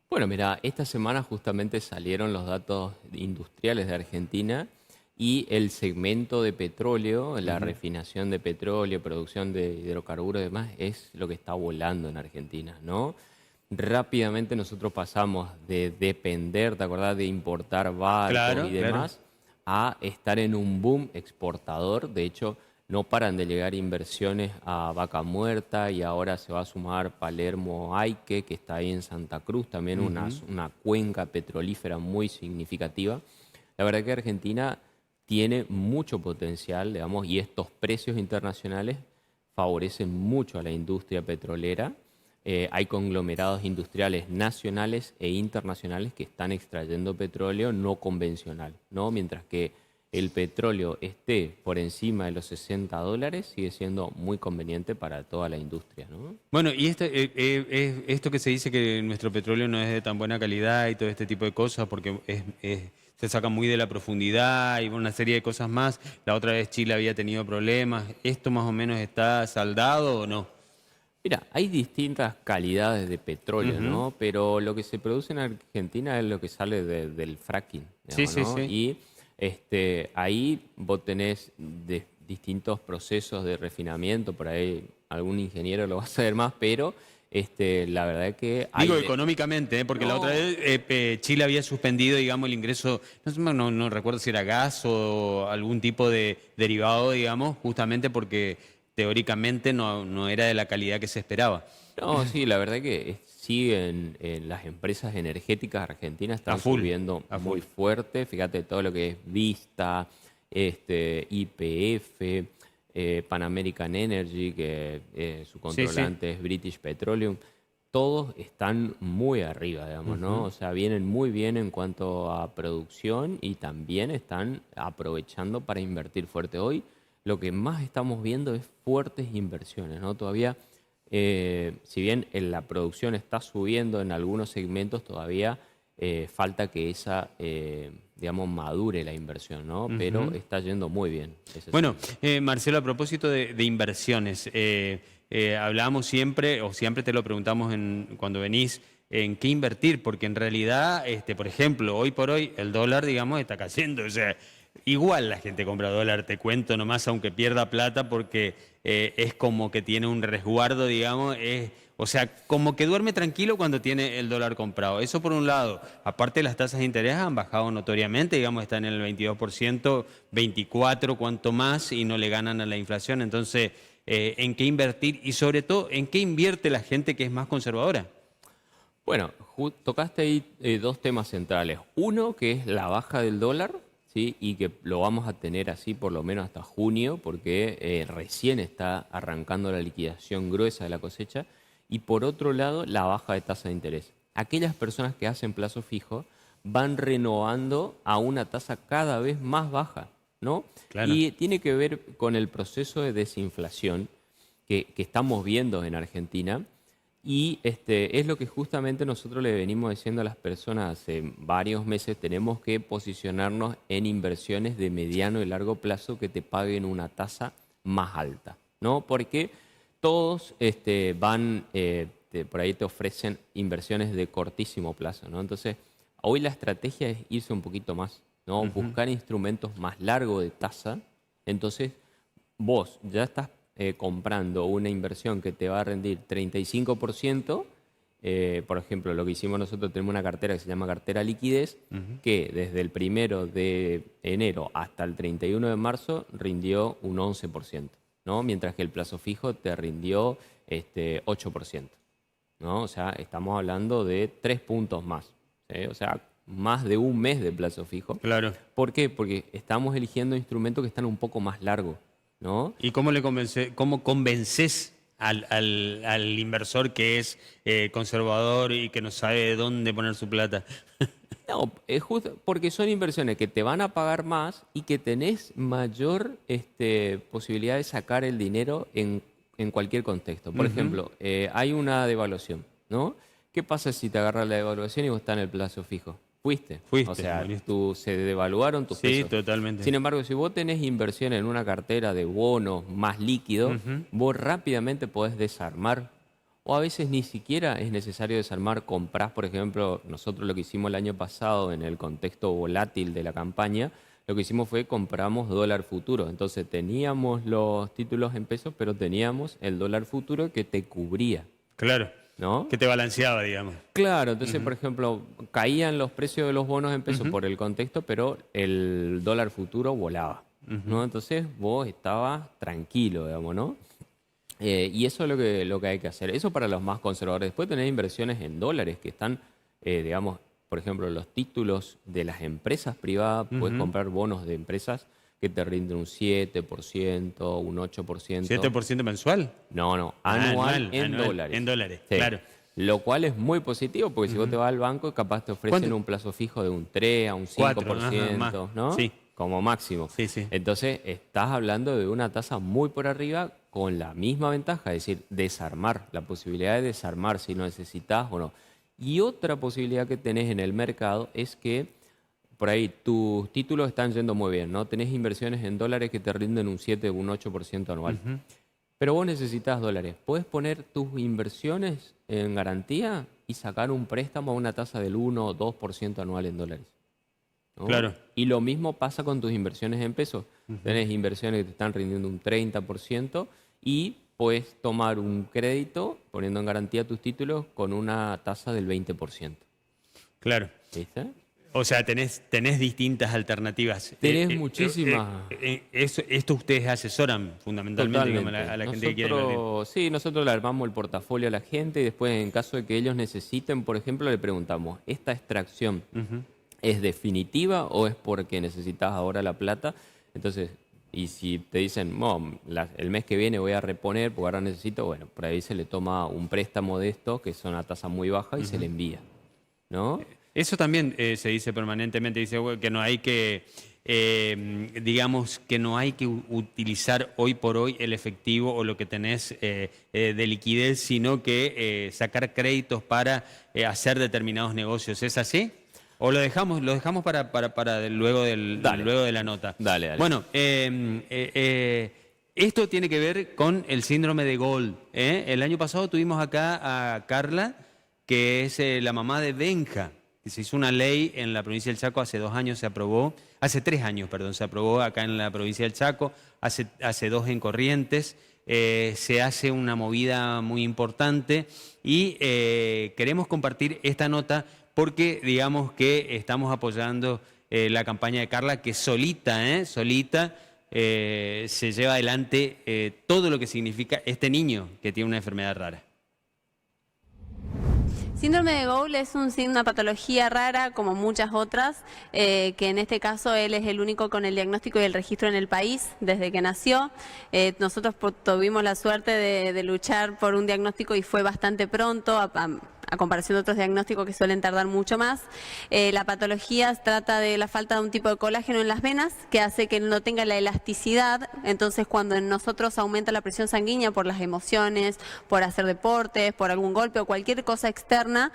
Bueno, mira, esta semana justamente salieron los datos industriales de Argentina y el segmento de petróleo, la refinación de petróleo, producción de hidrocarburos y demás, es lo que está volando en Argentina, ¿no? Rápidamente nosotros pasamos de depender, ¿te acordás?, de importar barcos y demás, a estar en un boom exportador. De hecho, no paran de llegar inversiones a Vaca Muerta y ahora se va a sumar Palermo-Aique, que está ahí en Santa Cruz, también una cuenca petrolífera muy significativa. La verdad que Argentina tiene mucho potencial, digamos, y estos precios internacionales favorecen mucho a la industria petrolera. Hay conglomerados industriales nacionales e internacionales que están extrayendo petróleo no convencional, ¿no? Mientras que el petróleo esté por encima de los $60, sigue siendo muy conveniente para toda la industria, ¿no? Bueno, y esto que se dice que nuestro petróleo no es de tan buena calidad y todo este tipo de cosas, porque se saca muy de la profundidad y una serie de cosas más. La otra vez Chile había tenido problemas. ¿Esto más o menos está saldado o no? Mira, hay distintas calidades de petróleo, ¿no? Pero lo que se produce en Argentina es lo que sale del fracking, digamos, Sí, ¿no? sí. Y ahí vos tenés distintos procesos de refinamiento, por ahí algún ingeniero lo va a saber más, pero la verdad es que hay... Digo económicamente, porque la otra vez Chile había suspendido, digamos, el ingreso, no recuerdo si era gas o algún tipo de derivado, digamos, justamente porque teóricamente no era de la calidad que se esperaba. No, sí, la verdad que siguen las empresas energéticas argentinas están subiendo muy fuerte. Fíjate todo lo que es Vista, YPF, Pan American Energy, que su controlante es British Petroleum. Todos están muy arriba, digamos, ¿no? O sea, vienen muy bien en cuanto a producción y también están aprovechando para invertir fuerte. Hoy lo que más estamos viendo es fuertes inversiones, ¿no? Todavía, si bien la producción está subiendo en algunos segmentos, todavía falta que esa, digamos, madure la inversión, ¿no? Pero está yendo muy bien. Bueno, Marcelo, a propósito de inversiones, hablábamos siempre, o siempre te lo preguntamos cuando venís, en qué invertir, porque en realidad, por ejemplo, hoy por hoy el dólar, digamos, está cayendo, o sea, igual la gente compra dólar, te cuento nomás, aunque pierda plata, porque es como que tiene un resguardo, digamos, o sea, como que duerme tranquilo cuando tiene el dólar comprado. Eso por un lado. Aparte, las tasas de interés han bajado notoriamente, digamos, están en el 22%, 24%, cuanto más, y no le ganan a la inflación. Entonces, ¿en qué invertir? Y sobre todo, ¿en qué invierte la gente que es más conservadora? Bueno, tocaste ahí dos temas centrales. Uno, que es la baja del dólar, ¿sí? Y que lo vamos a tener así por lo menos hasta junio, porque recién está arrancando la liquidación gruesa de la cosecha. Y por otro lado, la baja de tasa de interés. Aquellas personas que hacen plazo fijo van renovando a una tasa cada vez más baja, ¿no? Claro. Y tiene que ver con el proceso de desinflación que estamos viendo en Argentina. Y es lo que justamente nosotros le venimos diciendo a las personas hace varios meses. Tenemos que posicionarnos en inversiones de mediano y largo plazo que te paguen una tasa más alta, ¿no? Porque todos por ahí te ofrecen inversiones de cortísimo plazo, ¿no? Entonces, hoy la estrategia es irse un poquito más, ¿no? Buscar instrumentos más largos de tasa. Entonces, vos ya estás comprando una inversión que te va a rendir 35%. Por ejemplo, lo que hicimos nosotros, tenemos una cartera que se llama cartera liquidez, que desde el 1 de enero hasta el 31 de marzo rindió un 11%. ¿no? Mientras que el plazo fijo te rindió 8%. ¿no? O sea, estamos hablando de 3 puntos más. ¿sí? O sea, más de un mes de plazo fijo. Claro. ¿Por qué? Porque estamos eligiendo instrumentos que están un poco más largos, ¿no? ¿Y cómo convences al inversor que es conservador y que no sabe dónde poner su plata? No, es justo porque son inversiones que te van a pagar más y que tenés mayor posibilidad de sacar el dinero en cualquier contexto. Por ejemplo, hay una devaluación, ¿no? ¿Qué pasa si te agarras la devaluación y vos estás en el plazo fijo? Fuiste. O sea, se devaluaron tus pesos. Sí, totalmente. Sin embargo, si vos tenés inversión en una cartera de bonos más líquido, vos rápidamente podés desarmar. O a veces ni siquiera es necesario desarmar. Comprás, por ejemplo, nosotros lo que hicimos el año pasado en el contexto volátil de la campaña, lo que hicimos fue compramos dólar futuro. Entonces teníamos los títulos en pesos, pero teníamos el dólar futuro que te cubría. Claro. ¿No? Que te balanceaba, digamos. Claro, entonces, por ejemplo, caían los precios de los bonos en pesos por el contexto, pero el dólar futuro volaba, ¿no? Entonces vos estabas tranquilo, digamos, ¿no? Y eso es lo que hay que hacer. Eso para los más conservadores. Después tener inversiones en dólares que están, digamos, por ejemplo, los títulos de las empresas privadas, puedes comprar bonos de empresas que te rinden un 7%, un 8%. ¿7% mensual? No, anual en dólares. En dólares, sí. Claro. Lo cual es muy positivo, porque si vos te vas al banco, capaz te ofrecen un plazo fijo de un 3 a un 5%, ¿no? Sí. Como máximo. Sí, sí. Entonces, estás hablando de una tasa muy por arriba con la misma ventaja, es decir, desarmar, la posibilidad de desarmar si lo necesitas o no. Y otra posibilidad que tenés en el mercado es que por ahí tus títulos están yendo muy bien, ¿no? Tenés inversiones en dólares que te rinden un 7 o un 8% anual. pero vos necesitas dólares. Podés poner tus inversiones en garantía y sacar un préstamo a una tasa del 1 o 2% anual en dólares, ¿no? Claro. Y lo mismo pasa con tus inversiones en pesos. Tenés inversiones que te están rindiendo un 30% y puedes tomar un crédito poniendo en garantía tus títulos con una tasa del 20%. Claro. ¿Viste? O sea, tenés distintas alternativas. Tenés muchísimas. Esto ustedes asesoran fundamentalmente digamos, a la gente que quiere invertir. Sí, nosotros le armamos el portafolio a la gente y después en caso de que ellos necesiten, por ejemplo, le preguntamos, ¿esta extracción es definitiva o es porque necesitas ahora la plata? Entonces, y si te dicen, no, el mes que viene voy a reponer porque ahora necesito, bueno, por ahí se le toma un préstamo de estos que son a tasa muy baja y se le envía, ¿no? Eso también se dice permanentemente, dice que no hay que, digamos, que no hay que utilizar hoy por hoy el efectivo o lo que tenés de liquidez, sino que sacar créditos para hacer determinados negocios. ¿Es así? ¿O lo dejamos para luego de la nota? Dale. Bueno, esto tiene que ver con el síndrome de Gold. El año pasado tuvimos acá a Carla, que es la mamá de Benja. Se hizo una ley en la provincia del Chaco, hace 3 años, se aprobó acá en la provincia del Chaco, hace 2 en Corrientes. Se hace una movida muy importante y queremos compartir esta nota porque digamos que estamos apoyando la campaña de Carla, que solita se lleva adelante todo lo que significa este niño que tiene una enfermedad rara. Síndrome de Gold es una patología rara, como muchas otras, que en este caso él es el único con el diagnóstico y el registro en el país desde que nació. Nosotros tuvimos la suerte de luchar por un diagnóstico y fue bastante pronto, a comparación de otros diagnósticos que suelen tardar mucho más. La patología trata de la falta de un tipo de colágeno en las venas que hace que no tenga la elasticidad. Entonces, cuando en nosotros aumenta la presión sanguínea por las emociones, por hacer deportes, por algún golpe o cualquier cosa externa,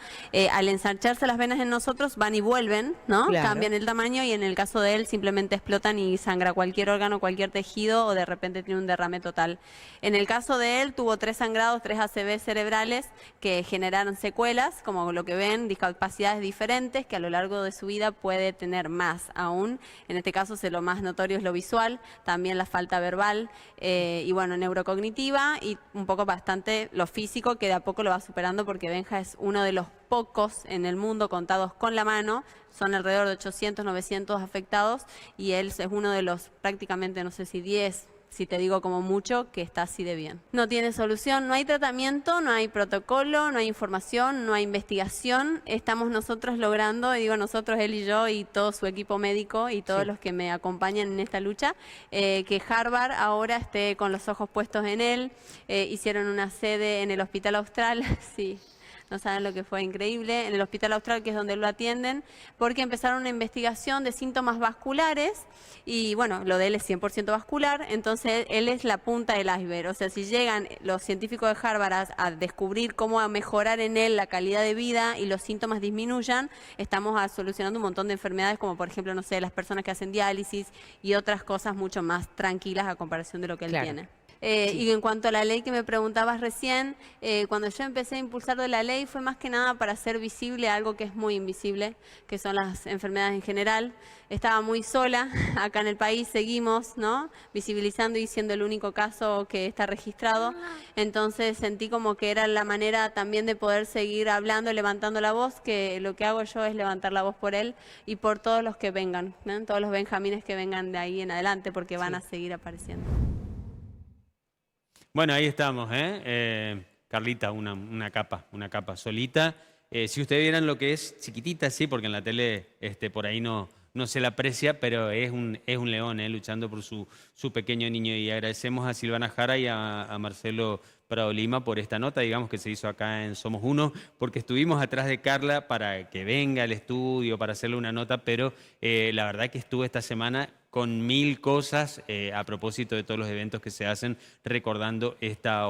al ensancharse las venas en nosotros van y vuelven, ¿no? Claro. Cambian el tamaño y en el caso de él simplemente explotan y sangra cualquier órgano, cualquier tejido o de repente tiene un derrame total. En el caso de él tuvo 3 sangrados, 3 ACV cerebrales que generaron secuelas, como lo que ven, discapacidades diferentes que a lo largo de su vida puede tener más aún. En este caso lo más notorio es lo visual, también la falta verbal y bueno, neurocognitiva y un poco bastante lo físico que de a poco lo va superando porque Benja es uno de los pocos en el mundo contados con la mano, son alrededor de 800, 900 afectados y él es uno de los prácticamente, no sé si 10, si te digo como mucho, que está así de bien. No tiene solución, no hay tratamiento, no hay protocolo, no hay información, no hay investigación. Estamos nosotros logrando, y digo nosotros, él y yo y todo su equipo médico y todos los que me acompañan en esta lucha, que Harvard ahora esté con los ojos puestos en él. Hicieron una sede en el Hospital Austral, sí. No saben lo que fue increíble, en el Hospital Austral, que es donde lo atienden, porque empezaron una investigación de síntomas vasculares y bueno, lo de él es 100% vascular, entonces él es la punta del iceberg. O sea, si llegan los científicos de Harvard a descubrir cómo a mejorar en él la calidad de vida y los síntomas disminuyan, estamos solucionando un montón de enfermedades como por ejemplo, no sé, las personas que hacen diálisis y otras cosas mucho más tranquilas a comparación de lo que él tiene. Y en cuanto a la ley que me preguntabas recién, cuando yo empecé a impulsar de la ley fue más que nada para hacer visible algo que es muy invisible, que son las enfermedades en general. Estaba muy sola, acá en el país seguimos, ¿no?, visibilizando y siendo el único caso que está registrado. Entonces sentí como que era la manera también de poder seguir hablando, levantando la voz, que lo que hago yo es levantar la voz por él y por todos los que vengan, ¿no?, todos los benjamines que vengan de ahí en adelante, porque van a seguir apareciendo. Bueno, ahí estamos, Carlita, una capa solita. Si ustedes vieran lo que es chiquitita, sí, porque en la tele por ahí no se la aprecia, pero es un león, luchando por su pequeño niño. Y agradecemos a Silvana Jara y a Marcelo Prado Lima por esta nota, digamos, que se hizo acá en Somos Uno, porque estuvimos atrás de Carla para que venga al estudio, para hacerle una nota, pero la verdad que estuve esta semana con 1000 cosas a propósito de todos los eventos que se hacen recordando esta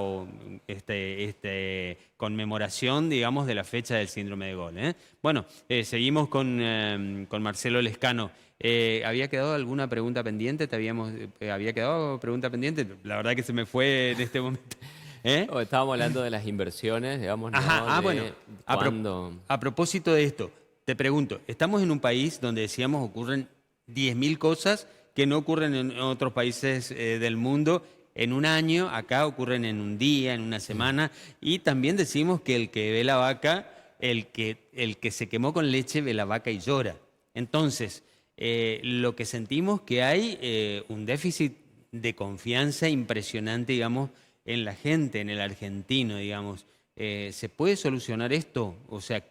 conmemoración, digamos, de la fecha del síndrome de Gold. Bueno, seguimos con Marcelo Lescano. ¿Había quedado alguna pregunta pendiente? ¿Había quedado pregunta pendiente? La verdad que se me fue en este momento. Estábamos hablando de las inversiones, digamos, ¿no? Ajá, bueno, cuando... a propósito de esto, te pregunto, estamos en un país donde decíamos ocurren 10.000 cosas que no ocurren en otros países del mundo en un año, acá ocurren en un día, en una semana, y también decimos que el que ve la vaca, el que se quemó con leche ve la vaca y llora. Entonces, lo que sentimos que hay un déficit de confianza impresionante, digamos, en la gente, en el argentino, digamos. ¿Se puede solucionar esto? O sea,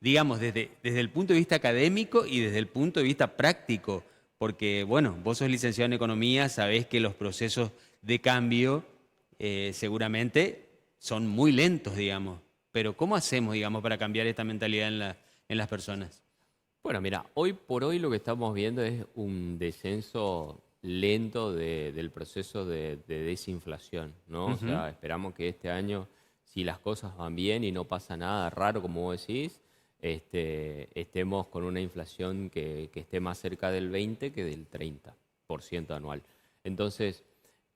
digamos, desde el punto de vista académico y desde el punto de vista práctico, porque, bueno, vos sos licenciado en Economía, sabés que los procesos de cambio seguramente son muy lentos, digamos. Pero ¿cómo hacemos, digamos, para cambiar esta mentalidad en las personas? Bueno, mira, hoy por hoy lo que estamos viendo es un descenso lento del proceso de desinflación, ¿no? O sea, esperamos que este año, si las cosas van bien y no pasa nada raro, como vos decís, estemos con una inflación que esté más cerca del 20 que del 30% anual. Entonces,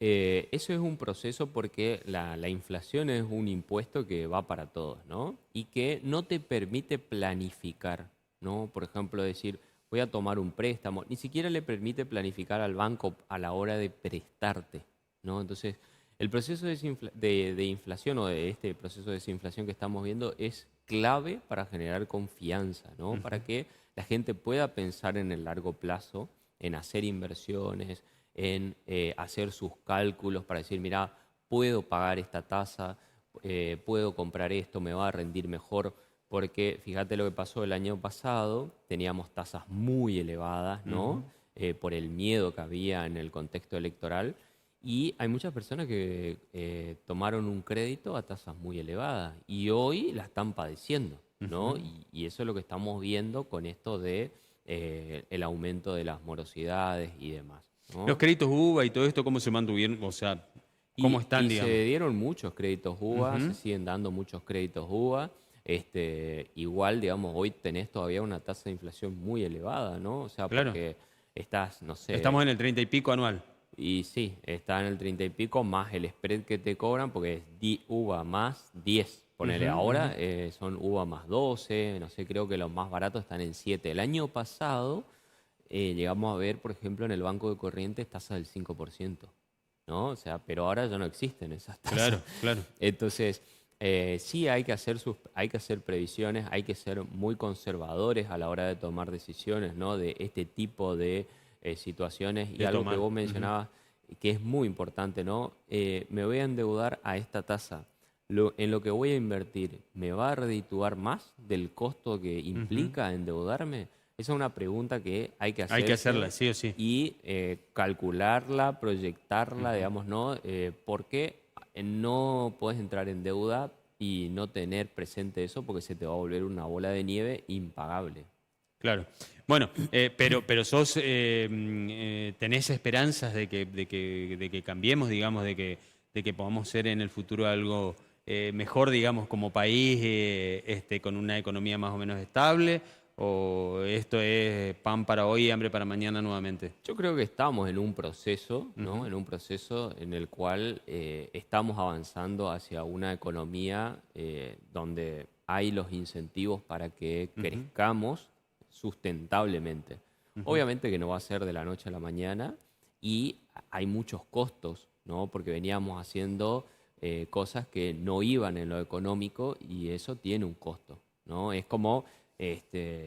eso es un proceso porque la inflación es un impuesto que va para todos, ¿no? Y que no te permite planificar, ¿no? Por ejemplo, decir, voy a tomar un préstamo, ni siquiera le permite planificar al banco a la hora de prestarte, ¿no? Entonces, el proceso de inflación o de este proceso de desinflación que estamos viendo es clave para generar confianza, ¿no? Para que la gente pueda pensar en el largo plazo, en hacer inversiones, en hacer sus cálculos para decir, mira, puedo pagar esta tasa, puedo comprar esto, me va a rendir mejor. Porque fíjate lo que pasó el año pasado, teníamos tasas muy elevadas, ¿no? Por el miedo que había en el contexto electoral. Y hay muchas personas que tomaron un crédito a tasas muy elevadas y hoy la están padeciendo, ¿no? Y eso es lo que estamos viendo con esto de el aumento de las morosidades y demás, ¿no? Los créditos UVA y todo esto, ¿cómo se mantuvieron? O sea, ¿cómo están, digamos? Se dieron muchos créditos UVA, se siguen dando muchos créditos UVA. Igual, digamos, hoy tenés todavía una tasa de inflación muy elevada, ¿no? O sea, claro, porque estás, no sé... Estamos en el 30 y pico anual. Y sí, está en el 30 y pico más el spread que te cobran porque es UVA más 10. Ponele, ahora son UVA más 12, no sé, creo que los más baratos están en 7. El año pasado llegamos a ver, por ejemplo, en el Banco de Corrientes tasas del 5%, ¿no? O sea, pero ahora ya no existen esas tasas. Claro, claro. Entonces... sí hay que hacer previsiones, hay que ser muy conservadores a la hora de tomar decisiones, ¿no? De este tipo de situaciones. Y algo que vos mencionabas, que es muy importante, ¿no? Me voy a endeudar a esta tasa. En lo que voy a invertir, ¿me va a redituar más del costo que implica endeudarme? Esa es una pregunta que hay que hacer. Hay que hacerla, sí o sí. Y calcularla, proyectarla, digamos, ¿no? Porque no puedes entrar en deuda y no tener presente eso porque se te va a volver una bola de nieve impagable. Claro. Bueno, pero tenés esperanzas de que cambiemos, digamos, de que podamos ser en el futuro algo mejor, digamos, como país, con una economía más o menos estable. ¿O esto es pan para hoy y hambre para mañana nuevamente? Yo creo que estamos en un proceso, ¿no? En un proceso en el cual estamos avanzando hacia una economía donde hay los incentivos para que crezcamos sustentablemente. Obviamente que no va a ser de la noche a la mañana y hay muchos costos, ¿no? Porque veníamos haciendo cosas que no iban en lo económico y eso tiene un costo, ¿no? Es como...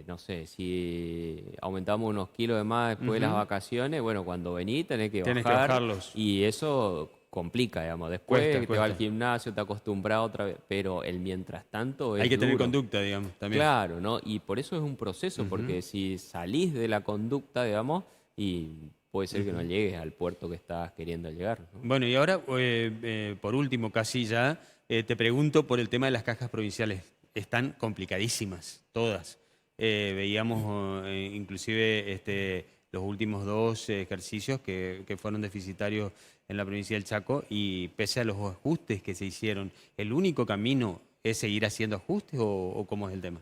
no sé, si aumentamos unos kilos de más después de las vacaciones, bueno, cuando venís tenés que bajarlos. Y eso complica, digamos. Después Cuesta. vas al gimnasio, te acostumbras otra vez, pero el mientras tanto es hay que tener duro. conducta, digamos, también. Claro, ¿no? Y por eso es un proceso, porque si salís de la conducta, digamos, y puede ser que no llegues al puerto que estás queriendo llegar, ¿no? Bueno, y ahora, por último, casi ya, te pregunto por el tema de las cajas provinciales. Están complicadísimas, todas. Veíamos inclusive los últimos 2 ejercicios que fueron deficitarios en la provincia del Chaco y pese a los ajustes que se hicieron, ¿el único camino es seguir haciendo ajustes o cómo es el tema?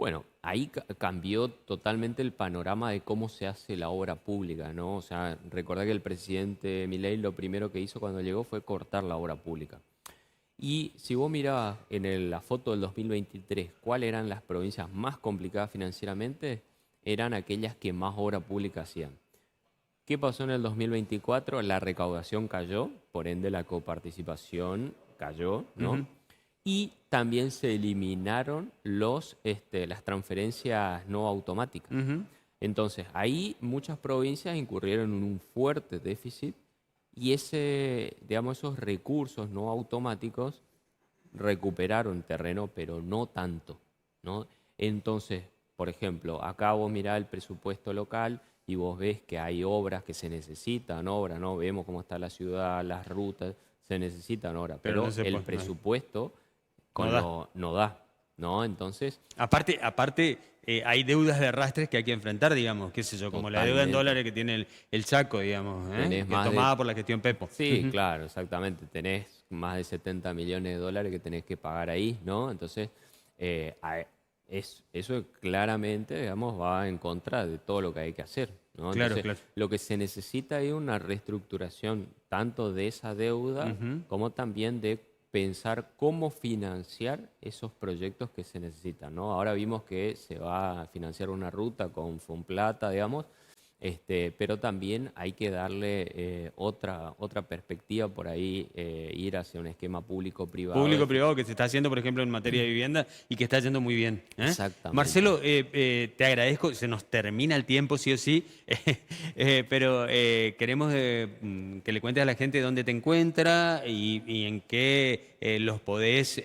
Bueno, ahí cambió totalmente el panorama de cómo se hace la obra pública, ¿no? O sea, recordá que el presidente Milei lo primero que hizo cuando llegó fue cortar la obra pública. Y si vos mirabas en la foto del 2023, ¿cuáles eran las provincias más complicadas financieramente? Eran aquellas que más obra pública hacían. ¿Qué pasó en el 2024? La recaudación cayó, por ende la coparticipación cayó, ¿no? Y también se eliminaron las transferencias no automáticas. Entonces, ahí muchas provincias incurrieron en un fuerte déficit y esos recursos no automáticos recuperaron terreno, pero no tanto, ¿no? Entonces, por ejemplo, acá vos mirás el presupuesto local y vos ves que hay obras que se necesitan, obras, ¿no? Vemos cómo está la ciudad, las rutas, se necesitan obras, pero no el presupuesto no da, ¿no? Entonces... Aparte hay deudas de arrastres que hay que enfrentar, digamos, qué sé yo, como la deuda en dólares que tiene el Chaco, digamos, que tomada por la gestión Pepo. Sí, claro, exactamente. Tenés más de 70 millones de dólares que tenés que pagar ahí, ¿no? Entonces, eso claramente, digamos, va en contra de todo lo que hay que hacer, ¿no? Entonces, lo que se necesita es una reestructuración tanto de esa deuda como también de pensar cómo financiar esos proyectos que se necesitan, ¿no? Ahora vimos que se va a financiar una ruta con Fonplata, digamos, pero también hay que darle otra perspectiva por ahí, ir hacia un esquema público-privado. Público-privado que se está haciendo, por ejemplo, en materia de vivienda y que está yendo muy bien. Exactamente. Marcelo, te agradezco, se nos termina el tiempo sí o sí, pero queremos que le cuentes a la gente dónde te encuentra y en qué los podés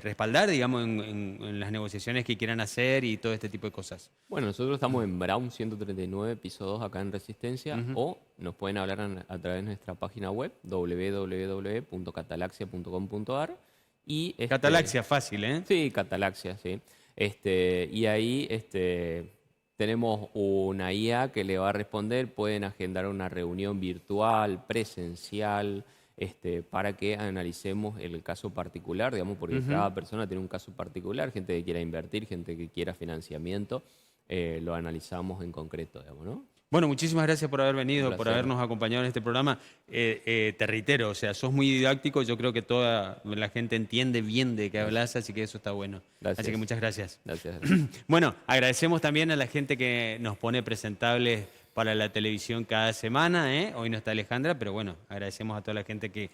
respaldar, digamos, en las negociaciones que quieran hacer y todo este tipo de cosas. Bueno, nosotros estamos en Brown 139, piso 2, acá en Resistencia, o nos pueden hablar a través de nuestra página web, www.catalaxia.com.ar. Catalaxia, fácil, ¿eh? Sí, Catalaxia, sí. Y ahí tenemos una IA que le va a responder, pueden agendar una reunión virtual, presencial, para que analicemos el caso particular, digamos, porque cada persona tiene un caso particular, gente que quiera invertir, gente que quiera financiamiento, lo analizamos en concreto, digamos, ¿no? Bueno, muchísimas gracias por haber venido, por habernos acompañado en este programa. Te reitero, o sea, sos muy didáctico, yo creo que toda la gente entiende bien de qué hablas, así que eso está bueno. Gracias. Así que muchas gracias. Gracias. Bueno, agradecemos también a la gente que nos pone presentables para la televisión cada semana, ¿eh? Hoy no está Alejandra, pero bueno, agradecemos a toda la gente que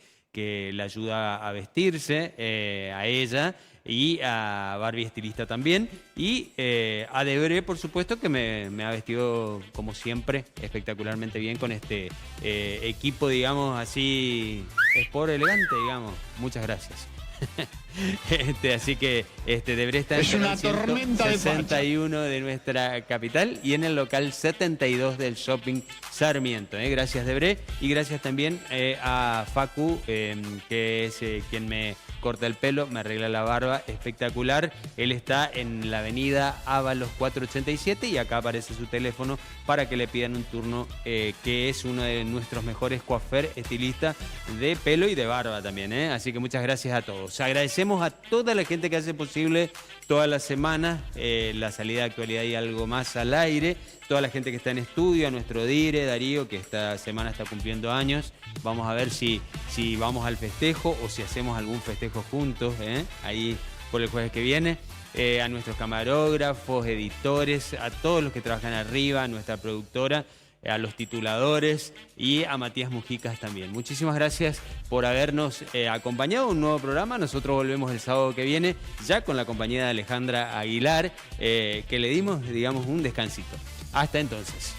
la ayuda a vestirse, a ella y a Barbie Estilista también, y a Debre, por supuesto, que me ha vestido como siempre espectacularmente bien con este equipo, digamos, así, sport elegante, digamos. Muchas gracias. Así que Debre está en el 61 de nuestra capital y en el local 72 del Shopping Sarmiento. Gracias, Debre, y gracias también a Facu, que es quien me corta el pelo, me arregla la barba, espectacular. Él está en la avenida Ábalos 487 y acá aparece su teléfono para que le pidan un turno, que es uno de nuestros mejores coafer estilistas de pelo y de barba también, ¿eh? Así que muchas gracias a todos. Agradecemos a toda la gente que hace posible todas las semanas la salida de Actualidad y Algo Más al aire, toda la gente que está en estudio, a nuestro Dire, Darío, que esta semana está cumpliendo años. Vamos a ver si vamos al festejo o si hacemos algún festejo juntos, ahí por el jueves que viene. A nuestros camarógrafos, editores, a todos los que trabajan arriba, a nuestra productora, a los tituladores y a Matías Mujicas también. Muchísimas gracias por habernos acompañado en un nuevo programa. Nosotros volvemos el sábado que viene, ya con la compañía de Alejandra Aguilar, que le dimos, digamos, un descansito. Hasta entonces.